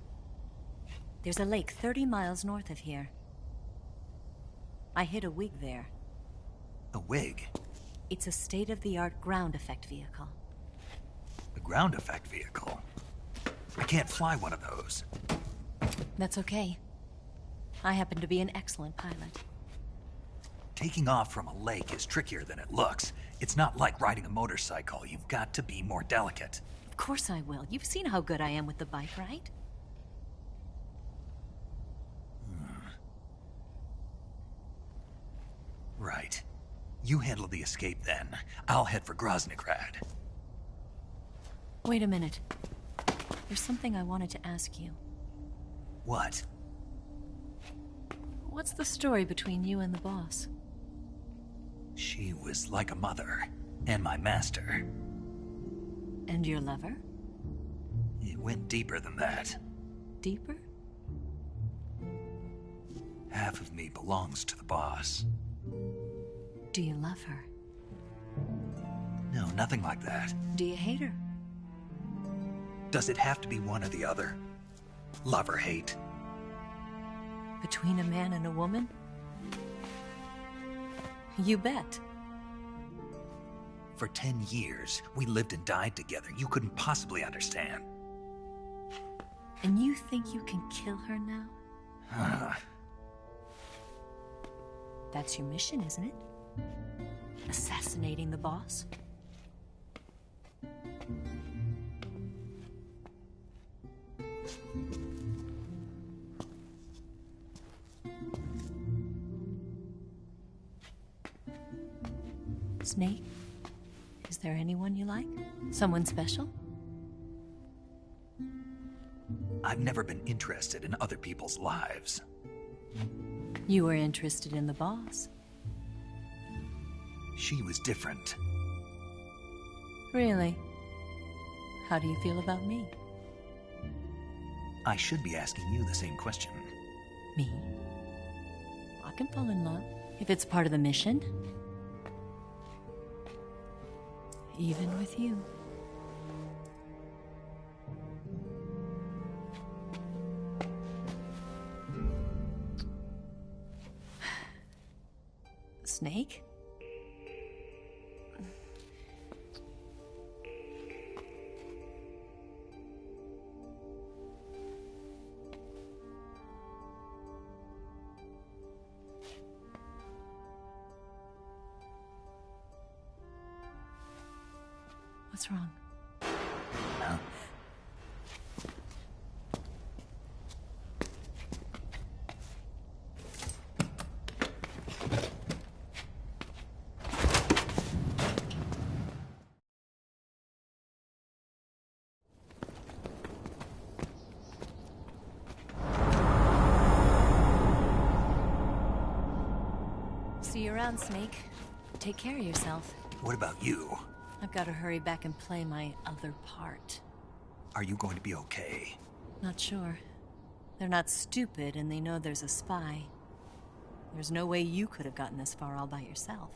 There's a lake 30 miles north of here. I hid a wig there. A wig? It's a state-of-the-art ground effect vehicle. A ground effect vehicle? I can't fly one of those. That's okay. I happen to be an excellent pilot. Taking off from a lake is trickier than it looks. It's not like riding a motorcycle. You've got to be more delicate. Of course I will. You've seen how good I am with the bike, right? Right. You handle the escape then. I'll head for Groznygrad. Wait a minute. There's something I wanted to ask you. What? What's the story between you and the boss? She was like a mother, and my master. And your lover? It went deeper than that. Deeper? Half of me belongs to the boss. Do you love her? No, nothing like that. Do you hate her? Does it have to be one or the other? Love or hate? Between a man and a woman? You bet. For 10 years, we lived and died together. You couldn't possibly understand. And you think you can kill her now? That's your mission, isn't it? Assassinating the boss? Snake, is there anyone you like? Someone special? I've never been interested in other people's lives. You were interested in the boss. She was different. Really? How do you feel about me? I should be asking you the same question. Me? I can fall in love if it's part of the mission. Even with you. Snake? What's wrong? Huh? See you around, Snake. Take care of yourself. What about you? I've got to hurry back and play my other part. Are you going to be okay? Not sure. They're not stupid, and they know there's a spy. There's no way you could have gotten this far all by yourself.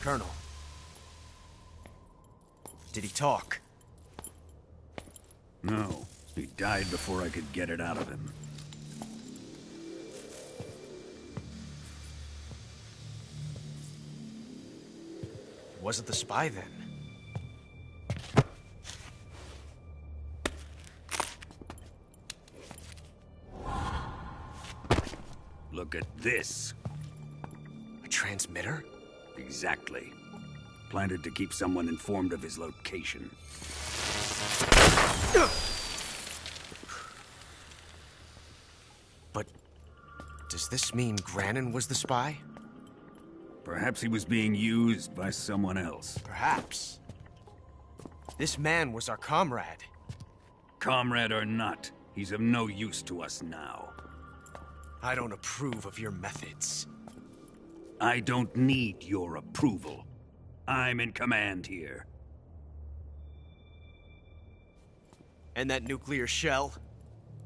Colonel. Did he talk? No. He died before I could get it out of him. Wasn't the spy then? Look at this. A transmitter? Exactly. Planted to keep someone informed of his location. But does this mean Grannon was the spy? Perhaps he was being used by someone else. Perhaps. This man was our comrade. Comrade or not, he's of no use to us now. I don't approve of your methods. I don't need your approval. I'm in command here. And that nuclear shell?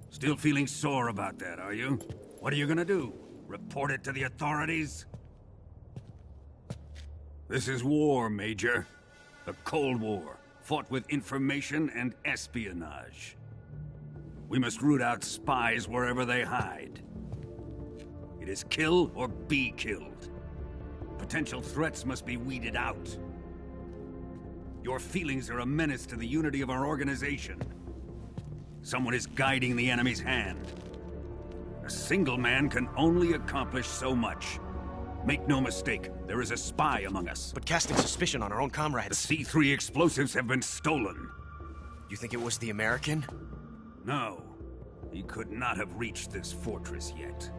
Still feeling sore about that, are you? What are you gonna do? Report it to the authorities? This is war, Major. The Cold War, fought with information and espionage. We must root out spies wherever they hide. It is kill or be killed. Potential threats must be weeded out. Your feelings are a menace to the unity of our organization. Someone is guiding the enemy's hand. A single man can only accomplish so much. Make no mistake, there is a spy among us. But casting suspicion on our own comrades... The C3 explosives have been stolen. You think it was the American? No. He could not have reached this fortress yet.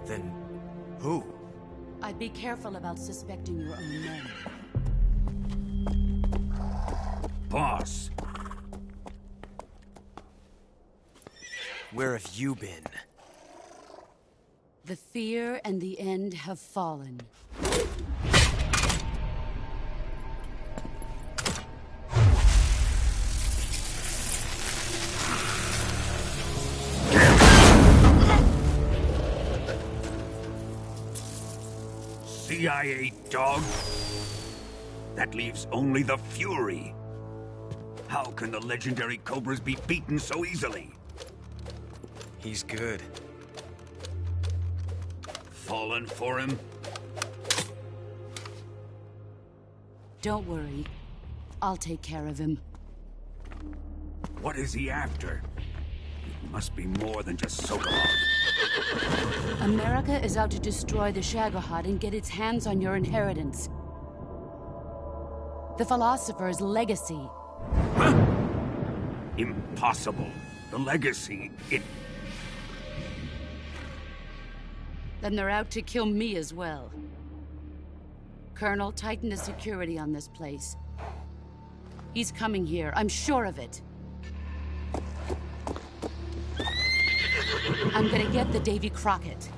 Then... who? I'd be careful about suspecting your own men. Boss! Where have you been? The fear and the end have fallen. CIA dog? That leaves only the Fury. How can the legendary Cobras be beaten so easily? He's good. Fallen for him? Don't worry. I'll take care of him. What is he after? It must be more than just Sokolov. America is out to destroy the Shagohod and get its hands on your inheritance. The Philosopher's legacy. Huh? Impossible. The legacy, Then they're out to kill me as well. Colonel, tighten the security on this place. He's coming here, I'm sure of it. I'm gonna get the Davy Crockett.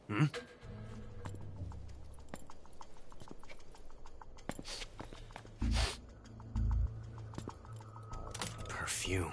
Hmm? Perfume.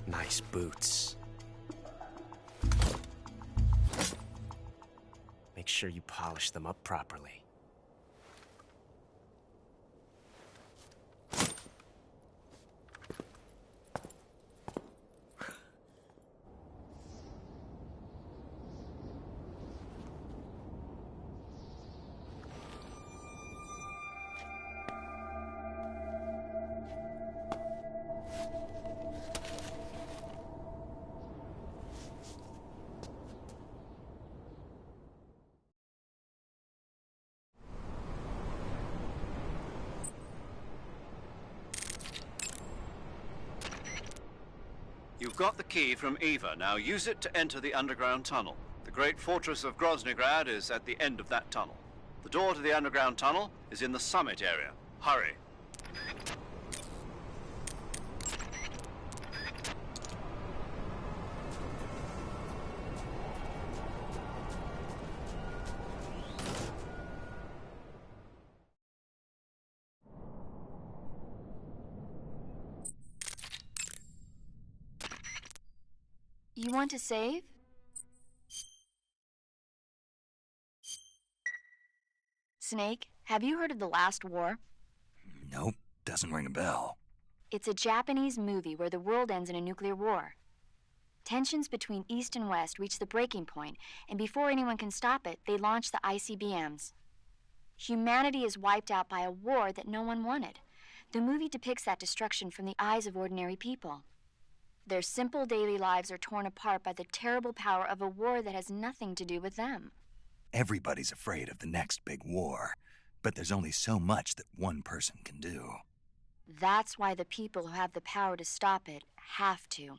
Nice boots. Make sure you polish them up properly. You've got the key from Eva. Now use it to enter the underground tunnel. The great fortress of Groznygrad is at the end of that tunnel. The door to the underground tunnel is in the summit area. Hurry. You want to save? Snake, have you heard of The Last War? Nope, doesn't ring a bell. It's a Japanese movie where the world ends in a nuclear war. Tensions between East and West reach the breaking point, and before anyone can stop it, they launch the ICBMs. Humanity is wiped out by a war that no one wanted. The movie depicts that destruction from the eyes of ordinary people. Their simple daily lives are torn apart by the terrible power of a war that has nothing to do with them. Everybody's afraid of the next big war, but there's only so much that one person can do. That's why the people who have the power to stop it have to.